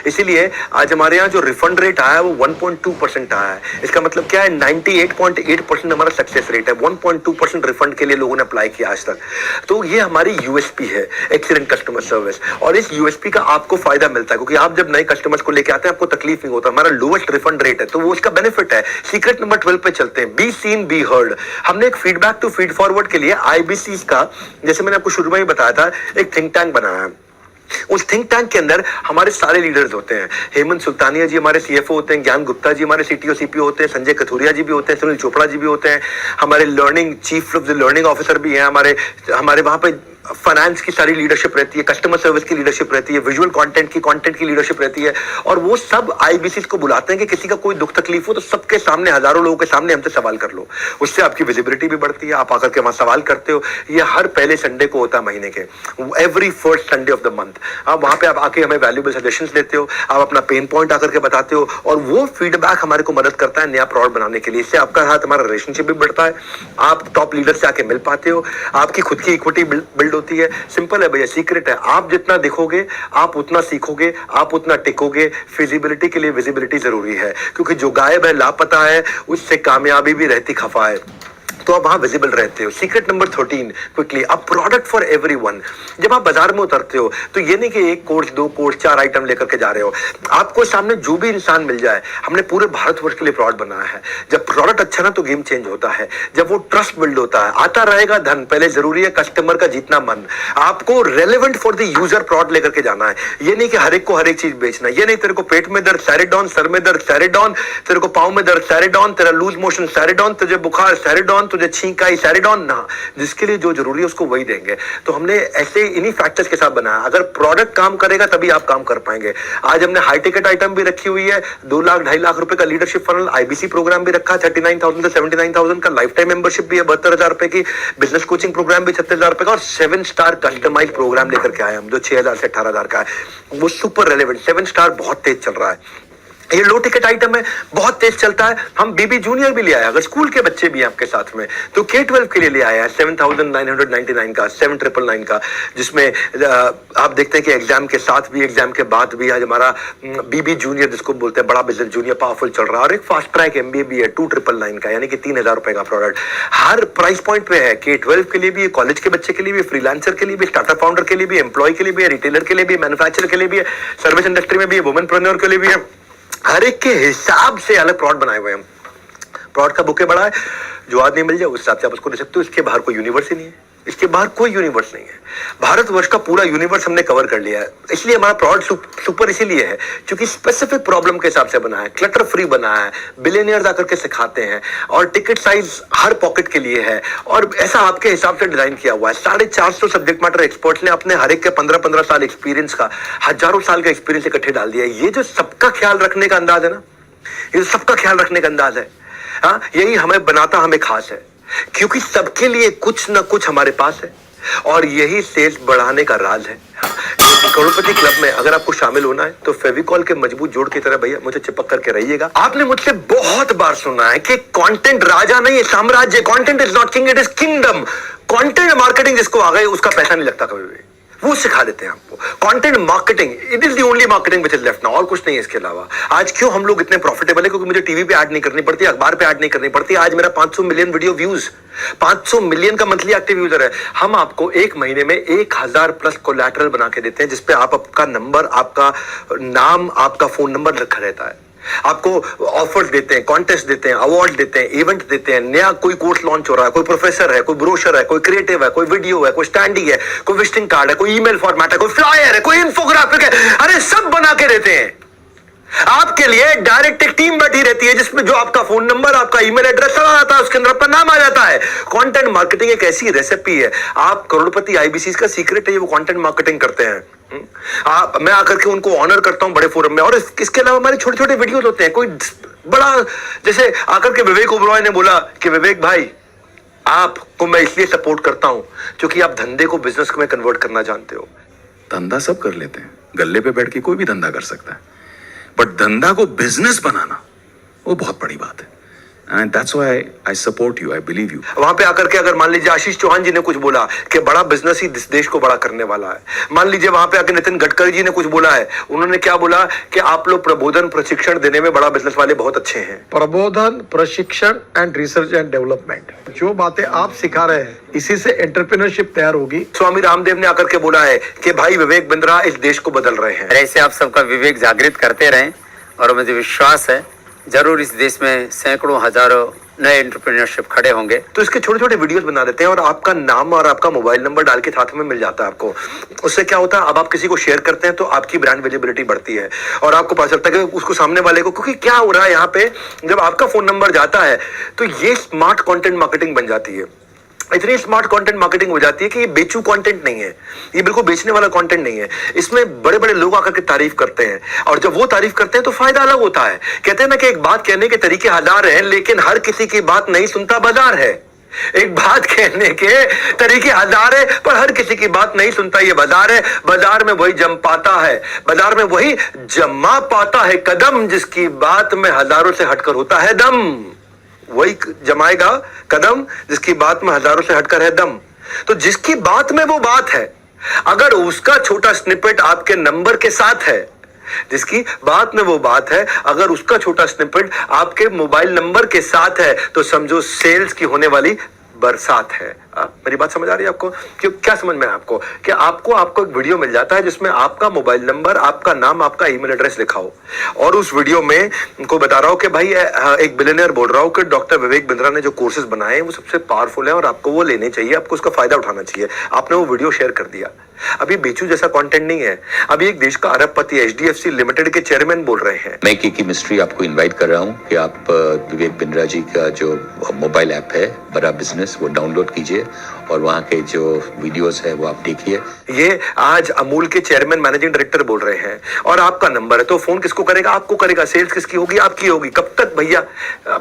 इसीलिए आज हमारे यहाँ जो रिफंड रेट आया है वो 1.2% आया है। इसका मतलब क्या है, 98.8% हमारा सक्सेस रेट है। 1.2% रिफंड के लिए लोगों ने अप्लाई किया आज तक। तो ये हमारी यूएसपी है, एक्सीलेंट कस्टमर सर्विस। और इस यूएसपी का आपको फायदा मिलता है क्योंकि आप जब नए कस्टमर्स को लेके आते हैं आपको तकलीफ नहीं होता। हमारा लोएस्ट रिफंड रेट है तो वो उसका बेनिफिट है। सीक्रेट नंबर 12 पे चलते हैं, बी सीन बी हर्ड। हमने एक फीडबैक टू फीड फॉरवर्ड के लिए आईबीसी का, जैसे मैंने आपको शुरू में ही बताया था, एक थिंक टैंक बनाया है। उस थिंक टैंक के अंदर हमारे सारे लीडर्स होते हैं। हेमंत सुल्तानिया जी हमारे सीएफओ होते हैं, ज्ञान गुप्ता जी हमारे सीटीओ सीपीओ होते हैं, संजय कथुरिया जी भी होते हैं, सुनील चोपड़ा जी भी होते हैं, हमारे लर्निंग चीफ लर्निंग ऑफिसर भी हैं, हमारे वहां पे फाइनेंस की सारी लीडरशिप रहती है, कस्टमर सर्विस की लीडरशिप रहती है, विजुअल कंटेंट की लीडरशिप रहती है। और वो सब आईबीसी को बुलाते हैं कि किसी का कोई दुख तकलीफ हो तो सबके सामने, हजारों लोगों के सामने हमसे सवाल कर लो। उससे आपकी विजिबिलिटी भी बढ़ती है, आप आकर के वहां सवाल करते हो। ये हर पहले संडे को होता है महीने के, every first Sunday off the month. आप वहां पे आप आके हमें वैल्यूएबल सजेशंस देते हो, आप अपना पेन पॉइंट आकर के बताते हो और वो फीडबैक हमारे को मदद करता है नया प्रोडक्ट बनाने के लिए। इससे आपका साथ हमारा रिलेशनशिप भी बढ़ता है, आप टॉप लीडर से आके मिल पाते हो, आपकी खुद की इक्विटी बिल्ड होती है। सिंपल है भैया, सीक्रेट है। आप जितना दिखोगे आप उतना सीखोगे, आप उतना टिकोगे। फिजिबिलिटी के लिए विजिबिलिटी जरूरी है क्योंकि जो गायब है, लापता है, उससे कामयाबी भी रहती खफा है। तो आप वहां विजिबल रहते हो। Secret number 13 quickly, a product for everyone. जब आप बाजार में उतरते हो तो ये नहीं कि एक कोर्स, 2 कोर्स, 4 आइटम लेकर के जा रहे हो। आपको सामने जो भी इंसान मिल जाए, हमने पूरे भारतवर्ष के लिए प्रोडक्ट बनाया है। जब प्रोडक्ट अच्छा ना तो गेम चेंज होता है, जब वो ट्रस्ट बिल्ड होता है, आता रहेगा धन। पहले जरूरी है कस्टमर का जीतना मन। आपको relevant for the user product लेकर के जाना है। ये नहीं कि हर एक को हर एक चीज बेचना। ये नहीं तेरे को पेट में दर्द सैरिडॉन, सर में दर्द सैरिडॉन, तेरे को पांव में दर्द सैरिडॉन, तेरा लूज मोशन सैरिडॉन, तुझे बुखार सैरिडॉन, तुझे छींक आई सैरिडॉन ना। जिसके लिए जो जरूरी है उसको वही देंगे। तो हमने ऐसे इन्हीं फैक्टर्स के साथ बनाया। अगर प्रोडक्ट काम करेगा तभी आप काम कर पाएंगे। आज हमने हाई टिकट आइटम भी रखी हुई है, 2 लाख 2.5 लाख रुपए का लीडरशिप फनल, आईबीसी प्रोग्राम भी रखा है 39,000 से 79,000 का, लाइफ टाइम मेंबरशिप भी है 72,000 रुपए की, बिजनेस कोचिंग प्रोग्राम भी 36,000 रुपए का और 7 स्टार कस्टमाइज प्रोग्राम लेकर के आए हम जो 6,000 से 18,000 का है। वो सुपर रेलेवेंट, 7 स्टार बहुत तेज चल रहा है। ये लो टिकट आइटम है, बहुत तेज चलता है। हम बीबी जूनियर भी ले आए, अगर स्कूल के बच्चे भी हैं आपके साथ में तो K12 के लिए ले आए हैं 7,999 का, 7,999 का, जिसमें आप देखते हैं कि एग्जाम के साथ भी, एग्जाम के बाद भी आज हमारा बीबी जूनियर जिसको बोलते हैं बड़ा बिजनेस जूनियर पावरफुल चल रहा है। और एक फास्ट ट्रैक MBA भी है 2,999 का, यानी कि 3,000 रुपए का प्रोडक्ट हर प्राइस पॉइंट पे है। K12 के लिए भी, कॉलेज के बच्चे के लिए भी, फ्रीलांसर के लिए भी, स्टार्टअप फाउंडर के लिए भी, एम्प्लॉय के लिए भी, रिटेलर के लिए भी, मैन्युफैक्चरर के लिए भी है, सर्विस इंडस्ट्री में भी है, वुमेनप्रेन्योर के लिए भी है। हर एक के हिसाब से अलग प्रोडक्ट बनाए हुए हैं। प्रोडक्ट का बुके बड़ा है, जो आदमी मिल जाए उस हिसाब से आप उसको दे सकते हो। इसके बाहर कोई यूनिवर्स ही नहीं है, इसके बाहर कोई यूनिवर्स नहीं है। भारतवर्ष का पूरा यूनिवर्स हमने कवर कर लिया है। इसलिए हमारा प्रोडक्ट सुपर इसीलिए है क्योंकि स्पेसिफिक प्रॉब्लम के हिसाब से बना है, क्लटर फ्री बना है, बिलियनियर्स आकर के सिखाते हैं और टिकट साइज हर पॉकेट के लिए है और ऐसा आपके हिसाब से डिजाइन किया हुआ है। 450 सब्जेक्ट मैटर एक्सपर्ट्स ने अपने हर एक के 15-15 साल एक्सपीरियंस का, हजारों साल का एक्सपीरियंस इकट्ठे डाल दिया है। ये जो सबका ख्याल रखने का अंदाज है ना, ये सबका ख्याल रखने का अंदाज है, हाँ, यही हमें बनाता हमें खास है क्योंकि सबके लिए कुछ ना कुछ हमारे पास है और यही सेल्स बढ़ाने का राज है। करोड़पति क्लब में अगर आपको शामिल होना है तो फेविकॉल के मजबूत जोड़ की तरह भैया मुझे चिपक करके रहिएगा। आपने मुझसे बहुत बार सुना है कि कंटेंट राजा नहीं है, साम्राज्य। Content is not king, it is kingdom. Content marketing जिसको आ गए उसका पैसा नहीं लगता कभी भी, वो सिखा देते हैं आपको। Content marketing, it is the only marketing which is left now, और कुछ नहीं है इसके अलावा। आज क्यों हम लोग इतने प्रॉफिटेबल है? क्योंकि मुझे टीवी पे ऐड नहीं करनी पड़ती, अखबार पे ऐड नहीं करनी पड़ती। आज मेरा 500 मिलियन वीडियो व्यूज, 500 मिलियन का मंथली एक्टिव यूजर है। हम आपको एक महीने में 1,000 प्लस कोलैटरल बना के देते हैं जिसपे आपका नंबर, आपका नाम, आपका फोन नंबर रखा रहता है। आपको ऑफर्स देते हैं, कॉन्टेस्ट देते हैं, अवार्ड देते हैं, इवेंट देते हैं। नया कोई कोर्स लॉन्च हो रहा है, कोई प्रोफेसर है, कोई ब्रोशर है, कोई क्रिएटिव है, कोई वीडियो है, कोई स्टैंडी है, कोई विजिटिंग कार्ड है, कोई ईमेल फॉर्मेट है, कोई फ्लायर है, कोई इंफोग्राफिक है, अरे सब बना के देते हैं आपके लिए। डायरेक्ट एक टीम बैठी रहती है जिसमें जो आपका फोन नंबर, आपका ईमेल एड्रेस चला जाता है, उसके अंदर आपका नाम आ जाता है। कंटेंट मार्केटिंग एक ऐसी रेसिपी है, आप करोड़पति आईबीसी का सीक्रेट है, वो कंटेंट मार्केटिंग करते हैं। मैं आकर के उनको ऑनर करता हूं बड़े फोरम में। और इसके अलावा हमारे छोटे छोटे वीडियोस होते हैं। कोई बड़ा, जैसे आकर के विवेक ओबरॉय ने बोला कि विवेक भाई आपको मैं इसलिए सपोर्ट करता हूं क्योंकि आप धंधे को बिजनेस में कन्वर्ट करना जानते हो। धंधा सब कर लेते हैं, गल्ले पे बैठ के कोई भी धंधा कर सकता है, बट धंधा को बिजनेस बनाना वो बहुत बड़ी बात है। And that's why I support you. I believe you. वहां पे आकर के अगर मान लीजिए आशीष चौहान जी ने कुछ बोला कि बड़ा बिजनेस ही इस देश को बड़ा करने वाला है, मान लीजिए वहां पे आकर नितिन गडकरी जी ने कुछ बोला है, उन्होंने क्या बोला कि आप लोग प्रबोधन प्रशिक्षण देने में बड़ा बिजनेस वाले बहुत अच्छे हैं। प्रबोधन प्रशिक्षण एंड रिसर्च एंड डेवलपमेंट, जो बातें आप सिखा रहे हैं इसी से एंटरप्रेन्योरशिप तैयार होगी। स्वामी रामदेव ने आकर के बोला है कि भाई विवेक बिंद्रा इस देश को बदल रहे हैं। ऐसे आप सबका विवेक जागृत करते रहें और मुझे विश्वास है जरूर इस देश में सैकड़ों हजारों नए एंटरप्रेन्योरशिप खड़े होंगे। तो इसके छोटे छोटे वीडियोस बना देते हैं और आपका नाम और आपका मोबाइल नंबर डाल के साथ में मिल जाता है आपको। उससे क्या होता है, अब आप किसी को शेयर करते हैं तो आपकी ब्रांड विजिबिलिटी बढ़ती है और आपको पता चलता है कि उसको सामने वाले को, क्योंकि क्या हो रहा है यहाँ पे, जब आपका फोन नंबर जाता है तो ये स्मार्ट कंटेंट मार्केटिंग बन जाती है। इतनी स्मार्ट कंटेंट मार्केटिंग हो जाती है कि ये बेचू कंटेंट नहीं है, ये बिल्कुल बेचने वाला कंटेंट नहीं है। इसमें बड़े बड़े लोग आकर के तारीफ करते हैं और जब वो तारीफ करते हैं तो फायदा अलग होता है। कहते हैं ना कि एक बात कहने के तरीके हजार हैं लेकिन हर किसी की बात नहीं सुनता बाजार है। एक बात कहने के तरीके हजार है पर हर किसी की बात नहीं सुनता ये बाजार है। बाजार में वही जम पाता है, बाजार में वही जमा पाता है कदम जिसकी बात में हजारों से हटकर होता है दम। वही जमाएगा कदम जिसकी बात में हजारों से हटकर है दम। तो जिसकी बात में वो बात है, अगर उसका छोटा स्निपेट आपके नंबर के साथ है, जिसकी बात में वो बात है अगर उसका छोटा स्निपेट आपके मोबाइल नंबर के साथ है तो समझो सेल्स की होने वाली बरसात है। मेरी बात समझ आ रही है आपको? क्या समझ में है आपको कि आपको एक वीडियो मिल जाता है जिसमें आपका मोबाइल नंबर, आपका नाम, आपका ईमेल एड्रेस लिखा हो और उस वीडियो में उनको बता रहा हूं कि भाई एक बिलियनियर बोल रहा हूं कि डॉक्टर विवेक बिंद्रा ने जो कोर्सेज बनाए हैं वो सबसे पावरफुल है और आपको वो लेने चाहिए, आपको उसका फायदा उठाना चाहिए। आपने वो वीडियो शेयर कर दिया। अभी बेचू जैसा कंटेंट नहीं है, अभी एक देश का अरबपति एचडीएफसी लिमिटेड के चेयरमैन बोल रहे हैं। मैं की मिस्ट्री आपको इनवाइट कर रहा हूं कि आप विवेक बिंद्रा जी का जो मोबाइल ऐप है बड़ा बिजनेस, वो डाउनलोड कीजिए और वहां के जो वीडियोस है वो आप देखिए। ये आज अमूल के चेयरमैन मैनेजिंग डायरेक्टर बोल रहे हैं और आपका नंबर है तो फोन किसको करेगा? आपको करेगा। सेल्स किसकी होगी? आपकी होगी। कब तक भैया?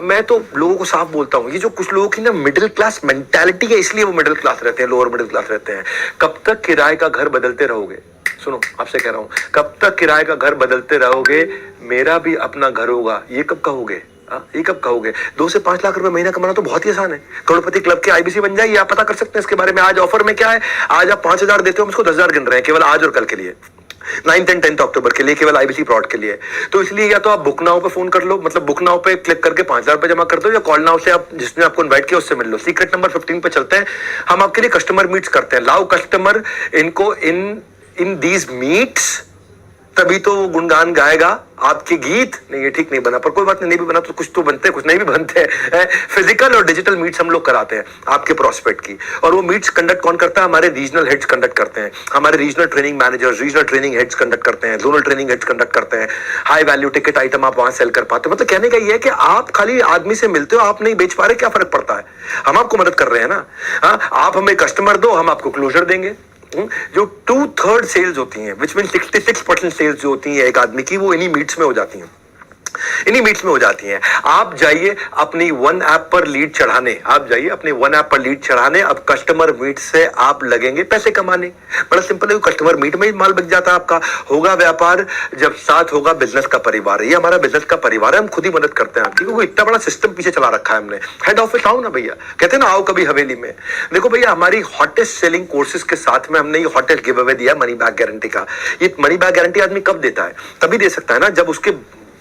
मैं तो लोगों को साफ बोलता हूं, ये जो कुछ लोगों की ना मिडिल क्लास मेंटालिटी है इसलिए वो मिडिल क्लास रहते हैं, लोअर मिडिल क्लास रहते हैं। कब तक किराए का घर बदलते रहोगे? सुनो, आपसे कह रहा हूं, कब तक किराए का घर बदलते रहोगे? मेरा भी अपना घर होगा, ये कब कहोगे? ये कब कहोगे? 2 से 5 लाख रुपए महीना कमाना तो बहुत ही आसान है। करोड़पति क्लब के आईबीसी बन जाइए, आप पता कर सकते हैं इसके बारे में। आज ऑफर में क्या है, आज आप 5,000 देते हो, हम इसको 10,000 गिन रहे हैं केवल आज और कल के लिए, 9th and 10th अक्टूबर के लिए, केवल आईबीसी प्रोड के लिए। तो इसलिए या तो आप बुक नाउ पे फोन कर लो, मतलब बुक नाउ पे क्लिक करके 5,000 रुपए जमा कर दो, या कॉल नाउ से आप जिसने आपको इनवाइट किया उससे मिल लो। सीक्रेट नंबर 15 पे चलते हैं, हम आपके लिए कस्टमर मीट्स करते हैं। लाओ कस्टमर इनको इन दीज मीट्स, तभी तो वो गुणगान गाएगा आपके गीत। नहीं, ये ठीक नहीं बना, पर कोई बात नहीं भी बना तो कुछ तो बनते हैं, कुछ नहीं भी बनते हैं। फिजिकल और डिजिटल मीट्स हम लोग कराते हैं आपके प्रोस्पेक्ट की, और वो मीट्स कंडक्ट कौन करता है? हमारे रीजनल हेड्स कंडक्ट करते हैं, हमारे regional training managers, regional training heads conduct करते हैं, जोनल ट्रेनिंग हेड्स कंडक्ट करते हैं। हाई वैल्यू टिकट आइटम आप वहां सेल कर पाते हो। मतलब कहने का ये है कि आप खाली आदमी से मिलते हो, आप नहीं बेच पा रहे, क्या फर्क पड़ता है? हम आपको मदद कर रहे हैं ना। आप हमें कस्टमर दो, हम आपको क्लोजर देंगे। जो 2/3 सेल्स होती हैं, विच मीन 66% सेल्स जो होती हैं एक आदमी की, वो इन्हीं मीट्स में हो जाती हैं, इन्हीं मीट्स में हो जाती हैं। आप जाइए अपनी वन ऐप पर लीड चढ़ाने, आप जाइए अपनी वन ऐप पर लीड चढ़ाने। अब कस्टमर मीट से आप लगेंगे पैसे कमाने। बड़ा सिंपल है, कस्टमर मीट में ही माल बिक जाता है आपका। होगा व्यापार जब साथ होगा बिजनेस का परिवार। ये हमारा बिजनेस का परिवार है, हम खुद ही मदद करते हैं आपकी, क्योंकि इतना बड़ा सिस्टम पीछे चला रखा है हमने। हेड ऑफिस आओ ना भैया, कहते हैं ना आओ कभी हवेली में। देखो भैया, हमारी हॉटेस्ट सेलिंग कोर्सेज के साथ में हमने ये हॉटेस्ट गिव अवे दिया मनी बैक गारंटी का। ये मनी बैक गारंटी आदमी कब देता है? तभी दे सकता है ना जब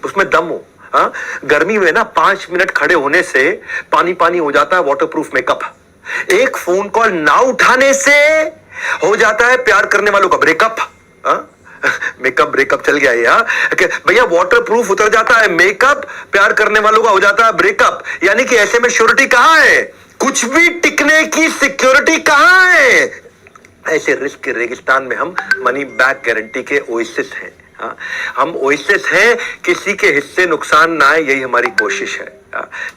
उसमें दम हो। गर्मी में ना 5 मिनट खड़े होने से पानी पानी हो जाता है वाटरप्रूफ मेकअप। एक फोन कॉल ना उठाने से हो जाता है प्यार करने वालों का ब्रेकअप। मेकअप ब्रेकअप चल गया ये भैया, वाटरप्रूफ उतर जाता है मेकअप, प्यार करने वालों का हो जाता है ब्रेकअप। यानी कि ऐसे में श्योरिटी कहां है? कुछ भी टिकने की सिक्योरिटी कहां है? ऐसे रिस्क के रेगिस्तान में हम मनी बैक गारंटी के ओएसिस हैं। हम ओएसिस हैं, किसी के हिस्से नुकसान ना आए, यही हमारी कोशिश है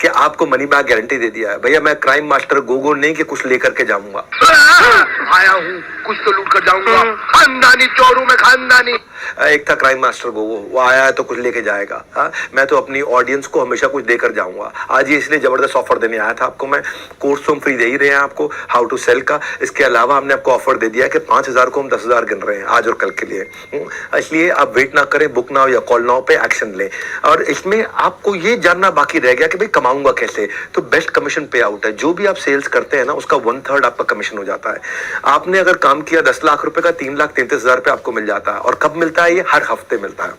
कि आपको मनी बैक गारंटी दे दिया है। भैया मैं क्राइम मास्टर गोगो नहीं कि कुछ लेकर के जाऊंगा, आया हूं कुछ तो लूट कर जाऊंगा, खानदानी चोरों में खानदानी। एक था क्राइम मास्टर वो आया है तो कुछ लेके जाएगा। हाँ, मैं तो अपनी ऑडियंस को हमेशा कुछ देकर जाऊंगा। आज ये इसलिए जबरदस्त ऑफर देने आया था आपको मैं। कोर्स तो हम फ्री दे ही रहे हैं आपको, हाउ टू सेल का। इसके अलावा हमने आपको ऑफर दे दिया कि 5,000 को हम 10,000 गिन रहे हैं आज और कल के लिए। इसलिए आप वेट ना करें, बुक नाउ या कॉल नाउ पे एक्शन लें। और इसमें आपको ये जानना बाकी रह गया कि भाई कमाऊंगा कैसे। तो बेस्ट कमीशन पे आउट है। जो भी आप सेल्स करते हैं ना उसका 1/3 आपका कमीशन हो जाता है। आपने अगर काम किया 10 लाख रुपए का 3,33,000 रुपए आपको मिल जाता है। और कब मिलता है? ये हर हफ्ते मिलता है,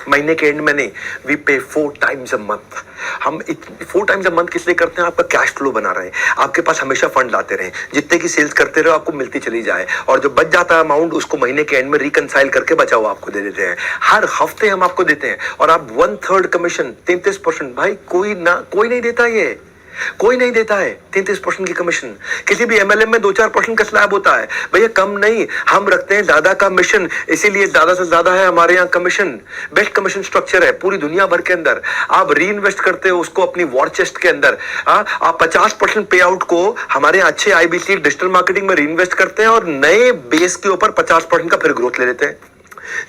महीने के एंड में नहीं। वी पे 4 टाइम्स अ मंथ। हम 4 टाइम्स अ मंथ किस लिए करते हैं? आपका कैश फ्लो बना रहे हैं, आपके पास हमेशा फंड आते रहे, जितने की सेल्स करते रहो आपको मिलती चली जाए। और जो बच जाता है अमाउंट उसको महीने के एंड में रिकनसाइल करके बचा हुआ आपको दे देते हैं। हर हफ्ते हम आपको देते हैं। और आप 1/3 कमीशन 33%। भाई कोई नहीं देता, ये कोई नहीं देता है 33% की कमीशन। किसी भी एमएलएम में 2-4% का स्लैब होता है भैया, कम नहीं। हम रखते हैं ज्यादा का मिशन, इसीलिए ज्यादा से ज्यादा है हमारे यहाँ कमीशन। बेस्ट कमीशन स्ट्रक्चर है पूरी दुनिया भर के अंदर। आप री इन्वेस्ट करते हो उसको अपनी वॉर चेस्ट के अंदर। आप 50% पे आउट को हमारे यहाँ अच्छे आईबीसी डिजिटल मार्केटिंग में री इन्वेस्ट करते हैं और नए बेस के ऊपर 50% का फिर ग्रोथ ले लेते हैं।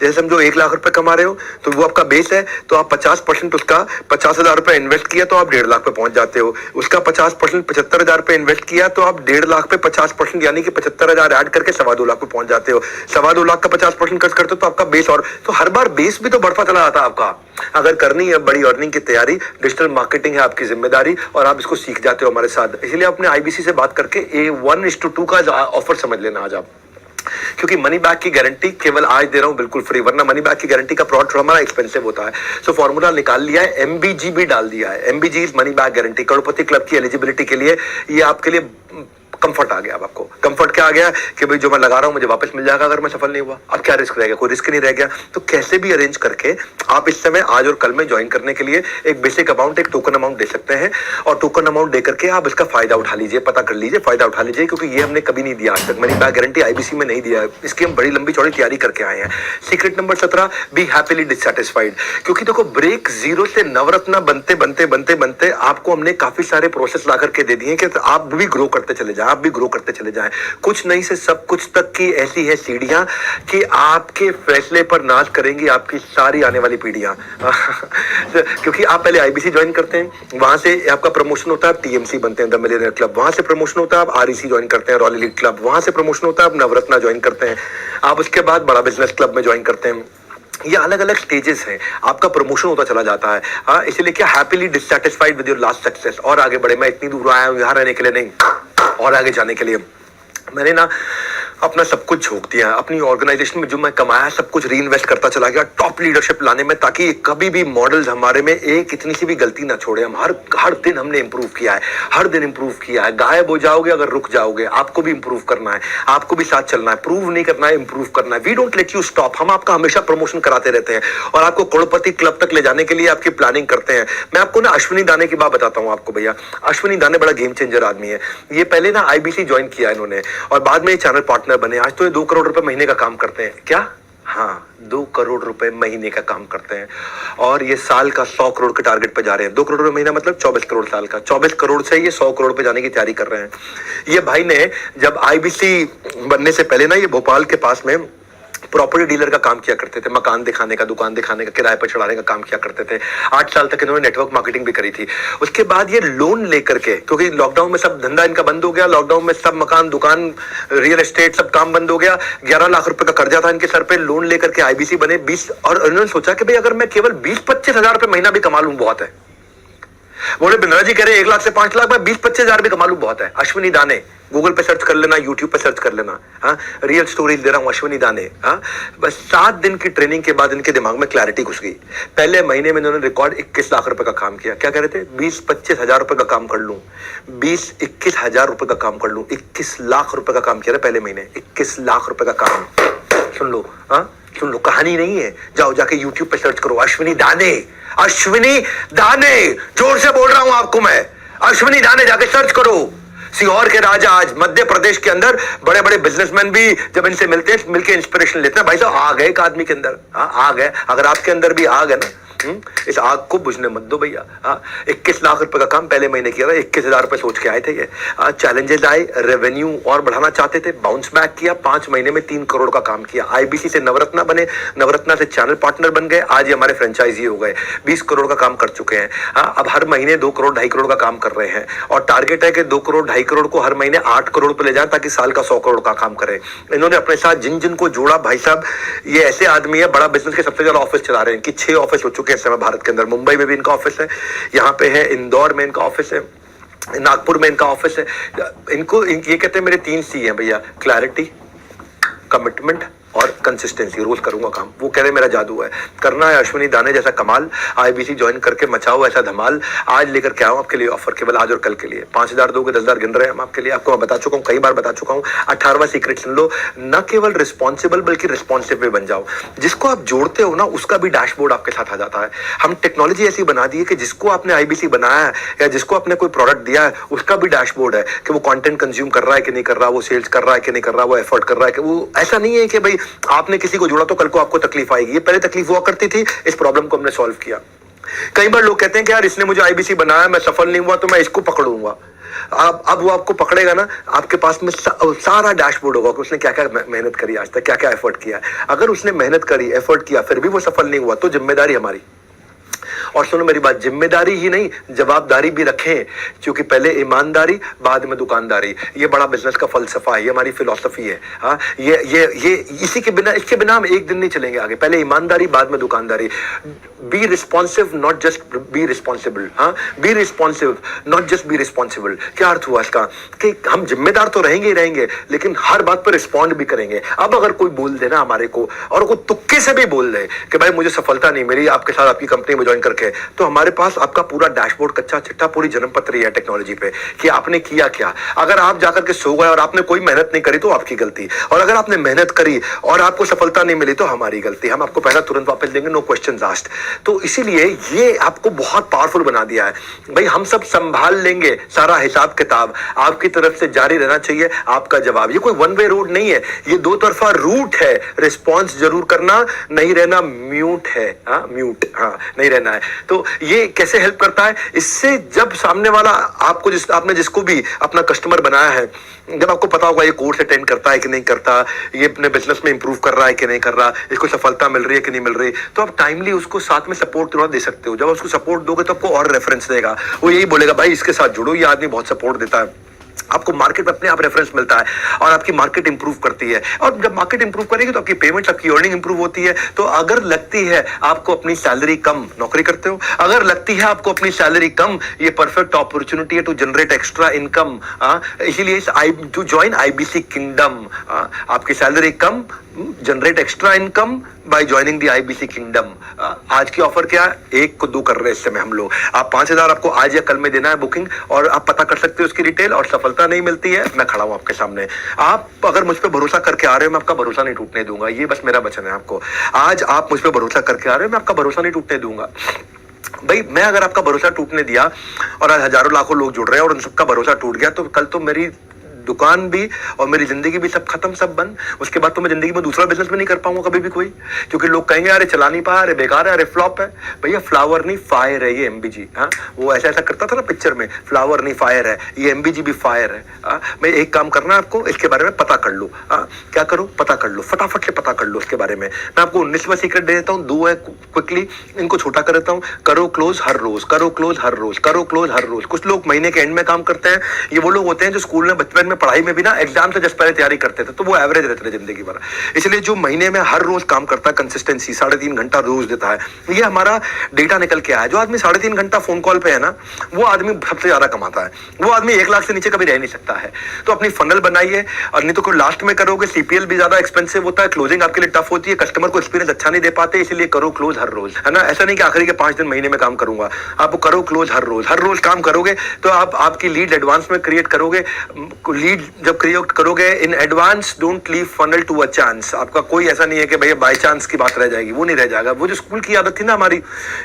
जैसे समझो 1 लाख रुपए कमा रहे हो तो वो आपका बेस है, तो आप 50% उसका 50,000 रुपए इन्वेस्ट किया तो आप 1.5 लाख पे पहुंच जाते हो। उसका 50% 75,000 रुपए इन्वेस्ट किया तो आप 1.5 लाख पे 50% यानी कि 75,000 ऐड करके 2.25 लाख पे पहुंच जाते हो। 2.25 लाख का 50% खर्च करते हो तो आपका बेस, और तो हर बार बेस भी तो बढ़ता चला जाता है आपका। अगर करनी है बड़ी अर्निंग की तैयारी, डिजिटल मार्केटिंग है आपकी जिम्मेदारी और आप इसको सीख जाते हो हमारे साथ। इसलिए अपने आईबीसी से बात करके A1:2 का ऑफर समझ लेना आज आप। क्योंकि मनी बैक की गारंटी केवल आज दे रहा हूं बिल्कुल फ्री, वरना मनी बैक की गारंटी का प्रोडक्ट हमारा एक्सपेंसिव होता है। सो फॉर्मूला निकाल लिया है, MBG भी डाल दिया है। MBG is money back guarantee. Crorepati club की एलिजिबिलिटी के लिए ये आपके लिए कंफर्ट आ गया। अब आपको कंफर्ट क्या आ गया कि भाई जो मैं लगा रहा हूं मुझे वापस मिल जाएगा अगर मैं सफल नहीं हुआ। अब क्या रिस्क रह गया? कोई रिस्क नहीं रह गया। तो कैसे भी अरेंज करके आप इस समय आज और कल में ज्वाइन करने के लिए एक बेसिक अमाउंट, एक टोकन अमाउंट दे सकते हैं। और टोकन अमाउंट दे करके आप इसका फायदा उठा लीजिए, पता कर लीजिए, फायदा उठा लीजिए। क्योंकि ये हमने कभी नहीं दिया आज तक, मनी बैक गारंटी आईबीसी में नहीं दिया है। इसकी हम बड़ी लंबी चौड़ी तैयारी करके आए हैं। Secret number 17, B happily dissatisfied. क्योंकि देखो ब्रेक 0 से नवरत्न बनते बनते बनते बनते आपको हमने काफी सारे प्रोसेस ला करके दे दिए कि आप भी ग्रो करते चले जाए, आप भी ग्रो करते चले जाए। कुछ नहीं से सब कुछ तक की ऐसी है सीढ़ियां कि आपके फैसले पर नाज करेंगी आपकी सारी आने वाली पीढ़ियां। क्योंकि आप पहले आईबीसी ज्वाइन करते हैं, वहां से आपका प्रमोशन होता है, आप टीएमसी बनते हैं, द मिलियनेयर क्लब। वहां से प्रमोशन होता है, आप आरईसी ज्वाइन करते हैं, रॉयल एलीट क्लब। वहां से प्रमोशन होता है, आप नवरत्ना ज्वाइन करते हैं। आप उसके बाद बड़ा बिजनेस क्लब में ज्वाइन करते हैं। ये अलग अलग स्टेजेस हैं, आपका प्रमोशन होता चला जाता है। हाँ, इसीलिए क्या happily dissatisfied with your last success. और आगे बढ़े, मैं इतनी दूर आया हूं यहाँ रहने के लिए नहीं, और आगे जाने के लिए। मैंने ना अपना सब कुछ झोंक दिया, अपनी ऑर्गेनाइजेशन में जो मैं कमाया सब कुछ री इन्वेस्ट करता चला गया टॉप लीडरशिप लाने में, ताकि कभी भी मॉडल्स हमारे में एक इतनी सी भी गलती ना छोड़े। हम हर दिन हमने इंप्रूव किया है, हर दिन इंप्रूव किया है। गायब हो जाओगे अगर रुक जाओगे, आपको भी इंप्रूव करना है, आपको भी साथ चलना है, प्रूव नहीं करना है, इंप्रूव करना है। We don't let you stop. हम आपका हमेशा प्रमोशन कराते रहते हैं और आपको करोड़पति क्लब तक ले जाने के लिए आपकी प्लानिंग करते हैं। मैं आपको ना अश्विनी दाने की बात बताता हूँ आपको भैया। अश्विनी दाने बड़ा गेम चेंजर आदमी है। ये पहले ना आईबीसी ज्वाइन किया इन्होंने और बाद में चैनल पार्टनर बने। आज तो ये 2 करोड़ रुपए महीने का काम करते हैं। क्या? हाँ, 2 करोड़ रुपए महीने का काम करते हैं और ये साल का 100 करोड़ के टारगेट पे जा रहे हैं। 2 करोड़ रुपए महीना मतलब 24 करोड़ साल का। 24 करोड़ से ये 100 करोड़ पे जाने की तैयारी कर रहे हैं। ये भाई ने जब आईबीसी बनने से पहले ना ये भोपाल के पास में प्रॉपर्टी डीलर का काम किया करते थे, मकान दिखाने का, दुकान दिखाने का, किराए पर चढ़ाने का काम किया करते थे। 8 साल तक इन्होंने नेटवर्क मार्केटिंग भी करी थी। उसके बाद ये लोन लेकर के, क्योंकि लॉकडाउन में सब धंधा इनका बंद हो गया, लॉकडाउन में सब मकान, दुकान, रियल एस्टेट सब काम बंद हो गया। 11 लाख रुपए का कर्जा था इनके सर पे, लोन लेकर के आईबीसी बने 20। और इन्होंने सोचा कि भाई अगर मैं केवल 20-25 हजार रुपए महीना भी कमा लूं बहुत है। बोले बिंद्रा जी कह रहे 1 लाख से 5 लाख, मैं 20-25 हजार भी कमा लूं बहुत है। अश्विनी दाने गूगल पे सर्च कर लेना, यूट्यूब पे सर्च कर लेना। हाँ, रियल स्टोरीज दे रहा हूं, अश्विनी दाने। हाँ, बस 7 दिन की ट्रेनिंग के बाद इनके दिमाग में क्लैरिटी घुस गई। पहले महीने में इन्होंने रिकॉर्ड 21 लाख रुपए का काम किया। क्या कह रहे थे? 20-25 हजार रुपए का काम कर लूं, 20-21 हजार रुपए का काम कर लूं। 21 लाख रुपए का काम किया पहले महीने, 21 लाख रुपए का काम। सुन लो, हाँ सुन लो, कहानी नहीं है। जाओ जाके यूट्यूब पे सर्च करो, अश्विनी दाने, अश्विनी दाने, जोर से बोल रहा हूं आपको मैं, अश्विनी दाने जाके सर्च करो। सीहोर के राजा आज मध्य प्रदेश के अंदर बड़े बड़े बिजनेसमैन भी जब इनसे मिलते हैं, मिलके इंस्पिरेशन लेते हैं। भाई साहब आ गए एक आदमी के अंदर, आ गए। अगर आपके अंदर भी आ गए ना इस आग को बुझने मत दो भैया। 21 लाख रुपए का काम पहले महीने किया था, 21,000 रुपए सोच के आए थे ये। चैलेंजेस आए, रेवेन्यू और बढ़ाना चाहते थे, बाउंस बैक किया, 5 महीने में 3 करोड़ का काम किया। आईबीसी से नवरत्ना बने, नवरत्ना से चैनल पार्टनर बन गए, आज ये हमारे फ्रेंचाइजी हो गए, 20 करोड़ का काम कर चुके हैं। अब हर महीने 2 करोड़ 2.5 करोड़ का काम कर रहे हैं और टारगेट है कि 2 करोड़ 2.5 करोड़ को हर महीने 8 करोड़ पे ले जाएं ताकि साल का 100 करोड़ का काम करें। इन्होंने अपने साथ जिन जिन को जोड़ा, भाई साहब ये ऐसे आदमी है, बड़ा बिजनेस के सबसे ज्यादा ऑफिस चला रहे हैं, इनकी 6 ऑफिस हो चुके हैं इस समय भारत के अंदर। मुंबई में भी इनका ऑफिस है, यहाँ पे है, इंदौर में इनका ऑफिस है, नागपुर में इनका ऑफिस है। इनको ये कहते हैं मेरे 3 C हैं भैया, क्लैरिटी, कमिटमेंट और कंसिस्टेंसी। रोज करूंगा काम, वो कह रहे मेरा जादू है। करना है अश्विनी दाने जैसा कमाल, आईबीसी ज्वाइन करके मचाओ ऐसा धमाल। आज लेकर के आओ आपके लिए ऑफर, केवल आज और कल के लिए। 5,000 दोगे, 10,000 गिन रहे हैं हम आपके लिए। आपको मैं बता चुका हूँ, कई बार बता चुका हूँ। 18वां सीक्रेट सुन लो, न केवल रिस्पॉन्सिबल बल्कि रिस्पॉन्सिव भी बन जाओ। जिसको आप जोड़ते हो ना, उसका भी डैशबोर्ड आपके साथ आ जाता है। हम टेक्नोलॉजी ऐसी बना दी है कि जिसको आपने आईबीसी बनाया है या जिसको आपने कोई प्रोडक्ट दिया है, उसका भी डैशबोर्ड है कि वो कंटेंट कंज्यूम कर रहा है कि नहीं कर रहा, वो सेल्स कर रहा है कि नहीं कर रहा, वो एफर्ट कर रहा है कि वो। ऐसा नहीं है कि भाई आपने किसी को जोड़ा तो कल को आपको तकलीफ आएगी। ये पहले तकलीफ हुआ करती थी, इस प्रॉब्लम को हमने सॉल्व किया। कई बार लोग कहते हैं कि यार इसने मुझे आईबीसी बनाया, मैं सफल नहीं हुआ तो मैं इसको पकड़ूंगा। अब वो आपको पकड़ेगा ना, आपके पास में सारा डैशबोर्ड होगा कि उसने क्या क्या मेहनत करी आज तक, क्या क्या एफर्ट किया। अगर उसने मेहनत करी, एफर्ट किया, फिर भी वो सफल नहीं हुआ तो जिम्मेदारी हमारी। और सुनो मेरी बात, जिम्मेदारी ही नहीं जवाबदारी भी रखें, क्योंकि पहले ईमानदारी बाद में दुकानदारी। ये बड़ा बिजनेस का फलसफा है, ये हमारी फिलॉसफी है। हाँ, ये इसी के बिना, इसके बिना हम एक दिन नहीं चलेंगे आगे। पहले ईमानदारी बाद में दुकानदारी। Be responsive not just be responsible. हाँ, be responsive not just be responsible. क्या अर्थ हुआ इसका कि हम जिम्मेदार तो रहेंगे ही रहेंगे, लेकिन हर बात पर रिस्पॉन्ड भी करेंगे। अब अगर कोई बोल दे ना हमारे को, और कोई तुक्के से भी बोल दे कि भाई मुझे सफलता नहीं मिली आपके साथ, आपकी कंपनी में ज्वाइन करके, तो हमारे पास आपका पूरा डैशबोर्ड, कच्चा चिट्ठा, पूरी जन्मपत्री है टेक्नोलॉजी पे कि आपने किया क्या। अगर आप जाकर के सो गए और आपने कोई मेहनत नहीं करी तो आपकी गलती, और अगर आपने मेहनत करी और आपको सफलता नहीं मिली तो हमारी गलती। हम आपको पैसा तुरंत वापस देंगे, नो क्वेश्चंस आस्क्ड। तो इसीलिए ये आपको बहुत पावरफुल बना दिया है। भाई हम सब संभाल लेंगे सारा हिसाब किताब, आपकी तरफ से जारी रहना चाहिए आपका जवाब। ये कोई वन वे रोड नहीं है, ये 2 तरफा रूट है। रिस्पॉन्स जरूर करना, नहीं रहना म्यूट है। हाँ, म्यूट, हाँ, नहीं रहना है। तो ये कैसे हेल्प करता है? इससे जब सामने वाला आपको, आपने जिसको भी अपना कस्टमर बनाया है, जब आपको पता होगा ये कोर्स अटेंड करता है कि नहीं करता, ये अपने बिजनेस में इंप्रूव कर रहा है कि नहीं कर रहा, इसको सफलता मिल रही है कि नहीं मिल रही, तो आप टाइमली उसको साथ में सपोर्ट थोड़ा दे सकते हो। जब उसको सपोर्ट दोगे तो आपको और रेफरेंस देगा, वो यही बोलेगा भाई इसके साथ जुड़ो, ये आदमी बहुत सपोर्ट देता है। आपको मार्केट में अपने आप रेफरेंस मिलता है और आपकी मार्केट इंप्रूव करती है। और जब मार्केट इंप्रूव करेगी तो आपकी पेमेंट, आपकी अर्निंग इंप्रूव होती है। तो अगर लगती है आपको अपनी सैलरी कम, नौकरी करते हो, अगर लगती है आपको अपनी सैलरी कम, ये परफेक्ट अपॉर्चुनिटी है टू जनरेट एक्स्ट्रा इनकम। इसीलिए टू ज्वाइन आईबीसी किंगडम। आपकी salary come, generate extra income by joining the IBC kingdom. आज की ऑफर क्या है? 1 को 2 कर रहे हैं इस समय हम लोग। आप 5,000 आपको आज या कल में देना है बुकिंग, और आप पता कर सकते हो उसकी डिटेल। और सफलता नहीं मिलती है, मैं खड़ा हूं आपके सामने। आप अगर मुझ पर भरोसा करके आ रहे हो, मैं आपका भरोसा नहीं टूटने दूंगा। ये बस मेरा वचन है आपको। आज आप मुझ पर भरोसा करके आ रहे हो, मैं आपका भरोसा नहीं टूटने दूंगा। भाई मैं अगर आपका भरोसा टूटने दिया और आज हजारों लाखों लोग जुड़ रहे हैं और उन सबका भरोसा टूट गया, तो कल तो मेरी दुकान भी और मेरी जिंदगी भी सब खत्म, सब बंद। उसके बाद तो मैं जिंदगी में दूसरा बिजनेस भी नहीं कर पाऊंगा कभी भी कोई, क्योंकि लोग कहेंगे अरे चला नहीं पाया, अरे बेकार है, अरे फ्लॉप है। भैया फ्लावर नहीं फायर है ये एमबीजी। हाँ, वो ऐसा ऐसा करता था ना पिक्चर में, फ्लावर नहीं फायर है, ये एमबीजी भी फायर है। मैं एक काम करना है आपको, इसके बारे में पता कर लो। क्या करो? पता कर लो, फटाफट से पता कर लो इसके बारे में। मैं आपको 19वां सीक्रेट दे देता हूँ, 2 है क्विकली, इनको छोटा कर देता हूँ। करो क्लोज हर रोज, करो क्लोज हर रोज, करो क्लोज हर रोज। कुछ लोग महीने के एंड में काम करते हैं। ये वो लोग होते हैं जो स्कूल में, बचपन में, पढ़ाई में भी ना एग्जाम से जस्ट पहले तैयारी करते थे, तो वो एवरेज रहते थे जिंदगी भर। इसलिए जो महीने में हर रोज काम करता है, कंसिस्टेंसी 3.5 घंटा रोज देता है, ये हमारा डेटा निकल के आया है। जो आदमी 3.5 घंटा फोन कॉल पे है ना, वो आदमी सबसे ज्यादा कमाता है। वो आदमी 1 लाख से नीचे कभी रह नहीं सकता है। तो अपनी फनल बनाइए, और नहीं तो कोई लास्ट में करोगे, सीपीएल भी ज्यादा एक्सपेंसिव होता है, क्लोजिंग आपके लिए टफ होती है, कस्टमर को एक्सपीरियंस अच्छा नहीं दे पाते। इसलिए करो क्लोज हर रोज, है ना। ऐसा नहीं कि आखिरी के 5 दिन महीने में काम करूंगा, आप करो क्लोज हर रोज। हर रोज काम करोगे तो आप आपकी लीड एडवांस में क्रिएट करोगे। लीड जब क्रिएट करोगे in advance, don't leave funnel to a chance. आपका कोई ऐसा नहीं है कि भैया बाय चांस की बात रह जाएगी, वो नहीं रह जाएगा। वो जो स्कूल की आदत थी ना हमारी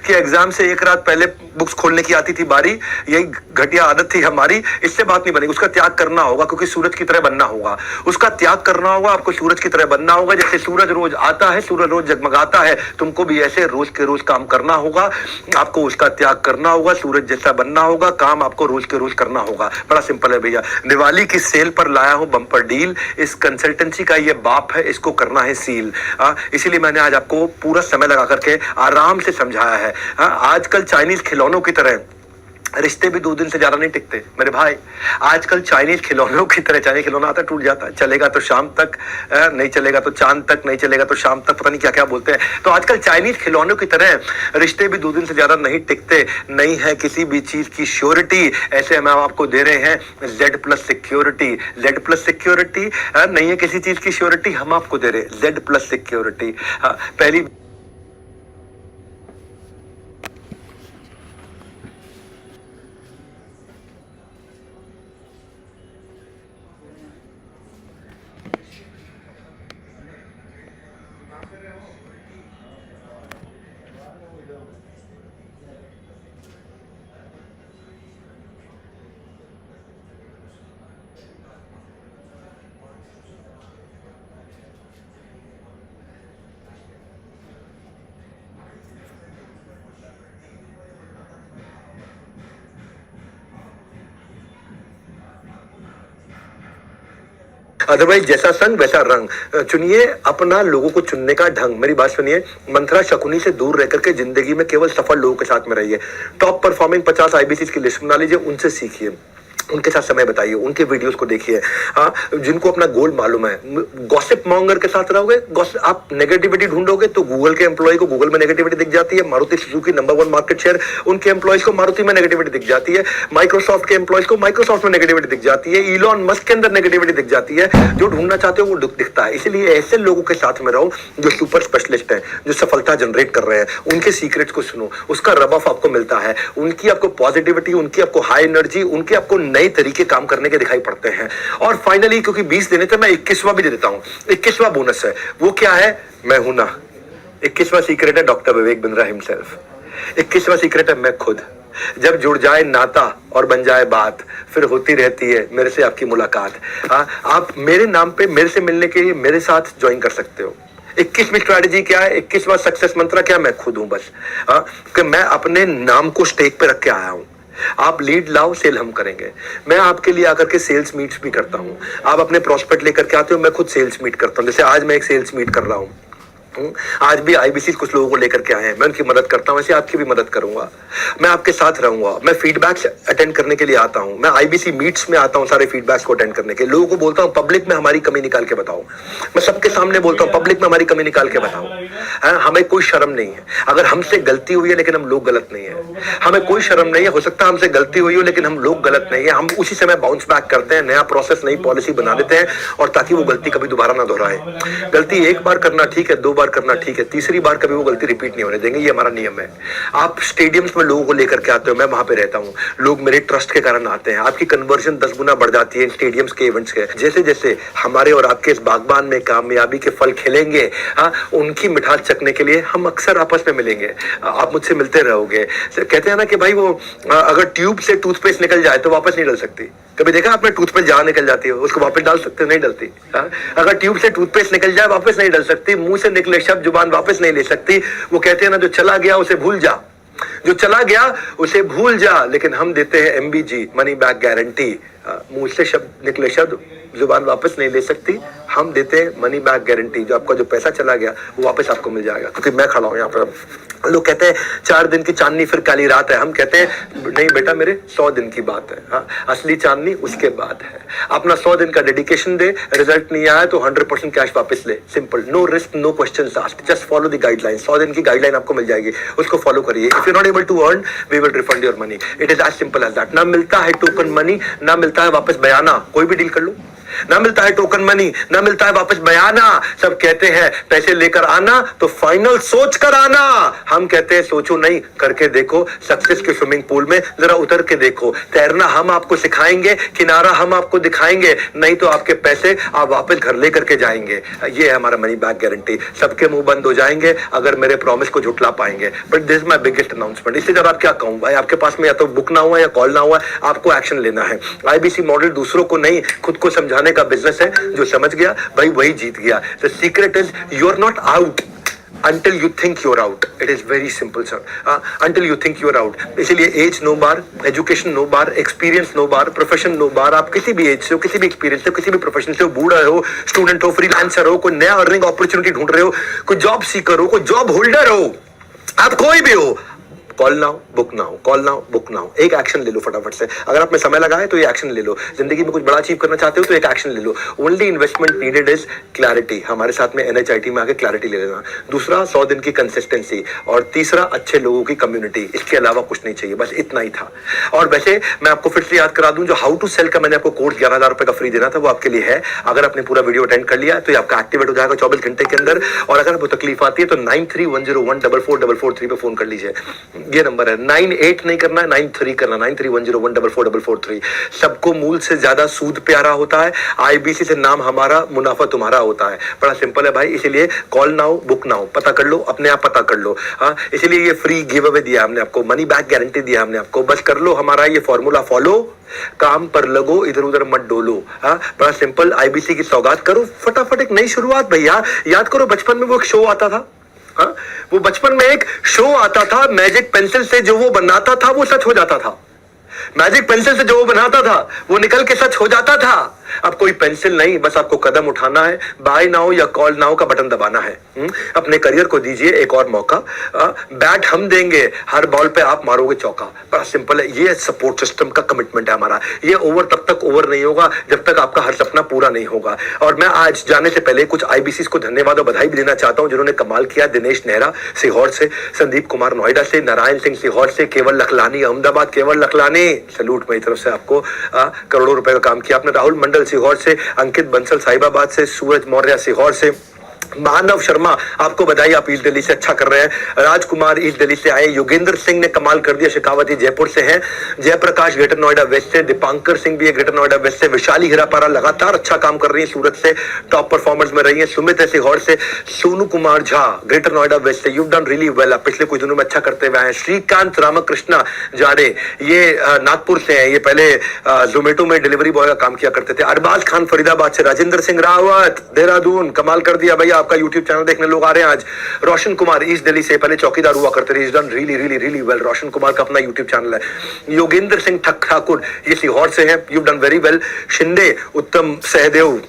कि एग्जाम से एक रात पहले बुक्स खोलने की आती थी बारी, यही घटिया आदत थी हमारी, इससे बात नहीं बनेगी। उसका त्याग करना होगा, क्योंकि सूरज की तरह बनना होगा। उसका त्याग करना होगा, आपको सूरज की तरह बनना होगा। जैसे सूरज रोज आता है, सूरज रोज जगमगाता है, तुमको भी ऐसे रोज के रोज काम करना होगा। आपको उसका त्याग करना होगा, सूरज जैसा बनना होगा, काम आपको रोज के रोज करना होगा। बड़ा सिंपल है भैया। दिवाली की सेल पर लाया हूं बम्पर डील, इस कंसल्टेंसी का ये बाप है, इसको करना है सील। इसीलिए मैंने आज आपको पूरा समय लगा करके आराम से समझाया है। आजकल चाइनीज खिलौनों की तरह रिश्ते भी 2 दिन से ज्यादा नहीं टिकते मेरे भाई। आजकल चाइनीज खिलौनों की तरह, चाइनीज खिलौना आता टूट जाता है, चलेगा तो शाम तक, नहीं चलेगा तो चांद तक, नहीं चलेगा तो शाम तक, पता नहीं क्या क्या बोलते हैं। तो आजकल चाइनीज खिलौनों की तरह रिश्ते भी 2 दिन से ज्यादा नहीं टिकते। नहीं है किसी भी चीज की श्योरिटी, ऐसे हम आपको दे रहे हैं Z+ सिक्योरिटी। Z+ सिक्योरिटी नहीं है किसी चीज की श्योरिटी, हम आपको दे रहे हैं Z+ सिक्योरिटी। पहली अदरवाइज जैसा संग वैसा रंग। चुनिए अपना लोगों को चुनने का ढंग। मेरी बात सुनिए, मंत्रा शकुनी से दूर रह करके जिंदगी में केवल सफल लोगों के साथ में रहिए। टॉप परफॉर्मिंग 50 IBC की लिस्ट बना लीजिए, उनसे सीखिए, उनके साथ समय बताइए, उनके वीडियोस को देखिए। हाँ, जिनको अपना गोल मालूम है। गॉसिप मॉन्गर के साथ रहोगे, आप नेगेटिविटी ढूंढोगे तो गूगल के एम्प्लॉय को गूगल में नेगेटिविटी दिख जाती है। Maruti Suzuki number 1 market share, उनके एम्प्लॉयज को मारुति में नेगेटिविटी दिख जाती है। माइक्रोसॉफ्ट के एम्प्लॉयज को माइक्रोसॉफ्ट में नेगेटिविटी दिख जाती है। इलॉन मस्क के अंदर नेगेटिविटी दिख जाती है। जो ढूंढना चाहते हो वो दिखता है। इसलिए ऐसे लोगों के साथ में रहो जो सुपर स्पेशलिस्ट हैं, जो सफलता जनरेट कर रहे हैं, उनके सीक्रेट्स को सुनो, उसका रब ऑफ आपको मिलता है। उनकी आपको पॉजिटिविटी, उनकी आपको हाई एनर्जी, उनके आपको नए तरीके काम करने के दिखाई पड़ते हैं। और फाइनली क्योंकि 20 देने थे, मैं 21वां भी दे देता हूं। 21वां बोनस है, वो क्या है? मैं हूं ना। 21वां सीक्रेट है doctor Vivek Bindra himself. 21वां secret है मैं खुद। जब जुड़ जाए नाता और बन जाए बात, फिर होती रहती है मेरे से आपकी मुलाकात। आप मेरे नाम पे मेरे से मिलने के लिए मेरे साथ ज्वाइन कर सकते हो। 21वीं स्ट्रैटेजी क्या है? 21वां सक्सेस मंत्र क्या? मैं खुद हूं बस। कि मैं अपने नाम को स्टेक पे रख के आया हूं। आप लीड लाओ, सेल हम करेंगे। मैं आपके लिए आकर के सेल्स मीट्स भी करता हूं। आप अपने प्रोस्पेक्ट लेकर के आते हो, मैं खुद सेल्स मीट करता हूं। जैसे आज मैं एक सेल्स मीट कर रहा हूं, आज भी IBC कुछ लोगों को लेकर के आए हैं, मैं उनकी मदद करता हूं, वैसे आपकी भी मदद करूंगा। मैं आपके साथ रहूंगा। मैं फीडबैक्स अटेंड करने के लिए आता हूं। मैं IBC मीट्स में आता हूं सारे फीडबैक्स को अटेंड करने के। लोगों को बोलता हूं पब्लिक में हमारी कमी निकाल के बताओ। मैं सबके सामने बोलता हूं पब्लिक में हमारी कमी निकाल के बताओ। हमें कोई शर्म नहीं है अगर हमसे गलती हुई है, लेकिन हम लोग गलत नहीं है। हमें कोई शर्म नहीं है, हो सकता है हमसे गलती हुई हो लेकिन हम लोग गलत नहीं है। हम उसी समय बाउंस बैक करते हैं, नया प्रोसेस, नई पॉलिसी बना देते हैं, और ताकि वो गलती कभी दोबारा ना दोहराए। गलती एक बार करना ठीक है, 2 बार करना ठीक है, तीसरी बार कभी वो गलती रिपीट नहीं होने देंगे। ये हमारा नियम है। आप स्टेडियम्स में लोगों को लेकर के आते हो, मैं वहां पे रहता हूं, लोग मेरे ट्रस्ट के कारण आते हैं। आपकी कन्वर्जन 10 गुना बढ़ जाती है स्टेडियम्स के इवेंट्स के। जैसे जैसे हमारे और आपके इस बागबान में कामयाबी के फल खिलेंगे, उनकी मिठास चखने के लिए हम अक्सर आपस में मिलेंगे। आप मुझसे मिलते रहोगे। कहते हैं ना कि भाई वो अगर ट्यूब से टूथपेस्ट निकल जाए तो वापस नहीं डल सकती। कभी देखा आपने टूथपेस्ट जहां निकल जाती है उसको वापस डाल सकते हो? नहीं डलती। अगर ट्यूब से टूथपेस्ट निकल जाए वापस नहीं डल सकती। मुंह से निकले शब्द जुबान वापस नहीं ले सकती। वो कहते हैं ना, जो चला गया उसे भूल जा, जो चला गया उसे भूल जा। लेकिन हम देते हैं MBG, मनी बैक गारंटी। मुंह से शब्द निकले शब्द जुबान वापस नहीं ले सकती। हम देते हैं मनी बैक गारंटी। जो आपका जो पैसा चला गया वो वापस आपको मिल जाएगा, क्योंकि मैं खड़ा हूं यहाँ पर। लोग कहते हैं 4 दिन की चांदनी फिर काली रात है। हम कहते हैं नहीं बेटा, मेरे 100 दिन की बात है। असली चांदनी उसके बाद है। अपना 100 दिन का डेडिकेशन दे, रिजल्ट नहीं आया तो 100% कैश वापस ले। Simple, no risk, no questions asked, just follow the guideline. 100 दिन की गाइडलाइन आपको मिल जाएगी, उसको फॉलो करिए। If you not able to earn, we will refund your money. It is as simple as that. ना मिलता है टोकन मनी, ना मिलता है वापस बयाना। कोई भी डील कर लो। ना मिलता है टोकन मनी, ना मिलता है वापस बयाना। सब कहते हैं पैसे लेकर आना तो फाइनल सोच कर आना। हम कहते हैं सोचो नहीं, करके देखो। सक्सेस के स्विमिंग पूल में जरा उतर के देखो। तैरना हम आपको सिखाएंगे, किनारा हम आपको दिखाएंगे, नहीं तो आपके पैसे आप वापस घर लेकर के जाएंगे। ये है हमारा मनी बैक गारंटी। सबके मुंह बंद हो जाएंगे अगर मेरे प्रॉमिस को झुटला पाएंगे। But this is my biggest announcement. इससे ज्यादा आप क्या कहूं भाई, आपके पास में या तो बुक ना हुआ या कॉल ना हुआ, आपको एक्शन लेना है। आईबीसी मॉडल दूसरों को नहीं, खुद को समझाने का बिजनेस है। जो समझ गया भाई वही जीत गया। The secret is you are not out until you think you're out. It is very simple, sir. Until you think you're out. इसलिए एज नो बार, एजुकेशन नो बार, एक्सपीरियंस नो बार, प्रोफेशन नो बार। आप किसी भी एज से हो, किसी भी experience से हो, किसी भी प्रोफेशन से हो, बूढ़ा हो, स्टूडेंट हो, फ्रीलांसर हो, कोई नया अर्निंग अपॉर्चुनिटी ढूंढ रहे हो, कोई जॉब सीकर हो, कोई जॉब होल्डर हो, आप कोई भी हो, call now book now, call now book now. एक एक्शन ले लो फटाफट से। अगर आप में समय लगा है तो ये एक्शन ले लो। जिंदगी में कुछ बड़ा अचीव करना चाहते हो तो एक एक्शन ले लो। Only investment needed is clarity. हमारे साथ में एनएचआईटी में आके क्लैरिटी ले लेना। दूसरा 100 दिन की कंसिस्टेंसी, और तीसरा अच्छे लोगों की कम्युनिटी। इसके अलावा कुछ नहीं चाहिए, बस इतना ही था। और वैसे मैं आपको फिर से याद करा दूं, जो हाउ टू सेल का मैंने आपको कोर्स 11,000 रुपए का फ्री देना था वो आपके लिए है। अगर आपने पूरा वीडियो अटेंड कर लिया तो ये आपका एक्टिवेट हो जाएगा 24 घंटे के अंदर। और अगर आपको तकलीफ आती है तो 9310144443 पे फोन कर लीजिए। ये नंबर है, 98 नहीं करना है, 93 करना, 9310144443। सबको मूल से ज्यादा सूद प्यारा होता है। आईबीसी से नाम हमारा, मुनाफा तुम्हारा होता है। बड़ा सिंपल है भाई। इसीलिए कॉल नाउ बुक नाउ, पता कर लो, अपने आप पता कर लो। हाँ, इसीलिए ये फ्री गिव अवे दिया हमने आपको, मनी बैक गारंटी दिया हमने आपको। बस कर लो हमारा ये फॉर्मूला फॉलो, काम पर लगो, इधर उधर मत डोलो। हाँ, बड़ा सिंपल। आईबीसी की सौगात करो फटाफट, एक नई शुरुआत भैया। याद करो बचपन में वो एक शो आता था। हाँ, वो बचपन में एक शो आता था, मैजिक पेंसिल से जो वो बनाता था वो सच हो जाता था। मैजिक पेंसिल से जो वो बनाता था वो निकल के सच हो जाता था। अब कोई पेंसिल नहीं, बस आपको कदम उठाना है, बाय नाउ या कॉल नाउ का बटन दबाना है। अपने करियर को दीजिए एक और मौका। बैट हम देंगे, हर बॉल पे आप मारोगे चौका। बड़ा सिंपल है। ये सपोर्ट सिस्टम का कमिटमेंट है हमारा। ये ओवर तब तक ओवर नहीं होगा जब तक आपका हर सपना पूरा नहीं होगा। और मैं आज जाने से पहले कुछ आईबीसी को धन्यवाद और बधाई भी देना चाहता हूं जिन्होंने कमाल किया। दिनेश नेहरा सीहोर से, संदीप कुमार नोएडा से, नारायण सिंह सीहोर से, केवल लखलानी अहमदाबाद। केवल लखलानी सैल्यूट मेरी तरफ से आपको। करोड़ों रुपए का काम किया आपने। राहुल मंडल सीहोर से, अंकित बंसल साहिबाबाद से, सूरज मौर्य सीहोर से, मानव शर्मा आपको बधाई, आप ईस्ट दिल्ली से अच्छा कर रहे हैं। राजकुमार ईस्ट दिल्ली से आए। योगेंद्र सिंह ने कमाल कर दिया, शेखावती जयपुर से हैं। जयप्रकाश ग्रेटर नोएडा वेस्ट से, दीपांकर सिंह भी है ग्रेटर नोएडा वेस्ट से। विशाली हिरापारा लगातार अच्छा काम कर रही है, सूरत से टॉप परफॉर्मर्स में रही है। सुमित है सीहोर से। सोनू कुमार झा ग्रेटर नोएडा वेस्ट से, यू डन रियली वेल, आप पिछले कुछ दिनों में अच्छा करते हुए आए। श्रीकांत रामकृष्णा जाड़े ये नागपुर से हैं, ये पहले जोमेटो में डिलीवरी बॉय का काम किया करते थे। अरबाज खान फरीदाबाद से। राजेंद्र सिंह रावत देहरादून, कमाल कर दिया भैया, आपका यूट्यूब चैनल देखने लोग आ रहे हैं आज। रोशन कुमार ईस्ट दिल्ली से, पहले चौकीदार हुआ करते थे, done really really really well. Roshan Kumar का अपना यूट्यूब चैनल है। योगेंद्र सिंह ठाकुर ये सीहोर से हैं, you done very well. Shinde उत्तम सहदेव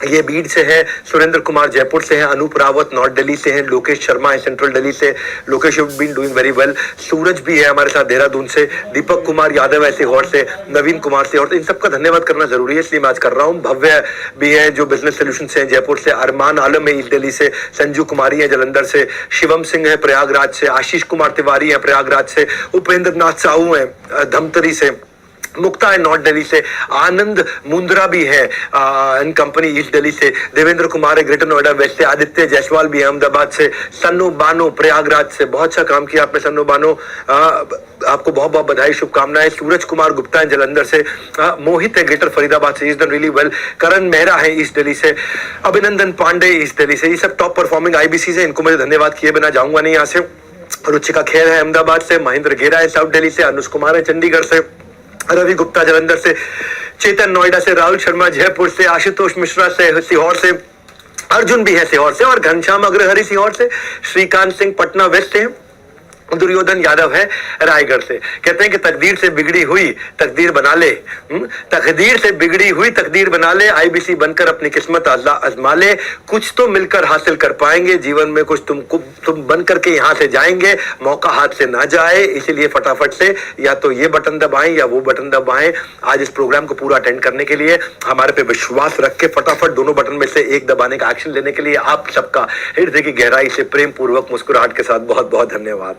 ये बीड से है। सुरेंद्र कुमार जयपुर से है। अनूप रावत नॉर्थ दिल्ली से है। लोकेश शर्मा है सेंट्रल दिल्ली से, Lokesh you been doing very well. Suraj भी है हमारे साथ देहरादून से। दीपक कुमार यादव है सीहोर से, नवीन कुमार से। और इन सबका धन्यवाद करना जरूरी है इसलिए मैं आज कर रहा हूँ। भव्य भी है जो बिजनेस सोल्यूशन से है जयपुर से। अरमान आलम है ईस्ट दिल्ली से। संजू कुमारी है जलंधर से। शिवम सिंह है प्रयागराज से। आशीष कुमार तिवारी है प्रयागराज से। उपेंद्र नाथ साहू है धमतरी से। मुक्ता है नॉर्थ दिल्ली से। आनंद मुंद्रा भी है इन कंपनी ईस्ट दिल्ली से। देवेंद्र कुमार है ग्रेटर नोएडा वेस्ट से। आदित्य जायसवाल भी है अहमदाबाद से। सन्नू बानो प्रयागराज से, बहुत अच्छा काम किया आपने सन्नू बानो, आपको बहुत बहुत बधाई शुभकामनाएं। सूरज कुमार गुप्ता है जलंधर से। मोहित है ग्रेटर फरीदाबाद से, इज डन रियली वेल। करण मेहरा है ईस्ट दिल्ली से। अभिनंदन पांडे ईस्ट दिल्ली से। ये सब टॉप परफॉर्मिंग आईबीसी से, इनको मुझे धन्यवाद किए बिना जाऊंगा नहीं यहाँ से। रुचिका खेर है अहमदाबाद से। महेंद्र घेरा है साउथ दिल्ली से। अनुज कुमार है चंडीगढ़ से। रवि गुप्ता जलंधर से। चेतन नोएडा से। राहुल शर्मा जयपुर से। आशुतोष मिश्रा से सीहोर से। अर्जुन भी है सीहोर से। और घनश्याम अग्रहरि सीहोर से। श्रीकांत सिंह पटना वेस्ट से। दुर्योधन यादव है रायगढ़ से। कहते हैं कि तकदीर से बिगड़ी हुई तकदीर बना ले। तकदीर से बिगड़ी हुई तकदीर बना ले। आईबीसी बनकर अपनी किस्मत आजमा ले। कुछ तो मिलकर हासिल कर पाएंगे जीवन में, कुछ तुम बन करके यहाँ से जाएंगे, मौका हाथ से ना जाए। इसीलिए फटाफट से या तो ये बटन दबाएं या वो बटन दबाएं। आज इस प्रोग्राम को पूरा अटेंड करने के लिए, हमारे पे विश्वास रख के फटाफट दोनों बटन में से एक दबाने का एक्शन लेने के लिए आप सबका हृदय की गहराई से प्रेम पूर्वक मुस्कुराहट के साथ बहुत बहुत धन्यवाद।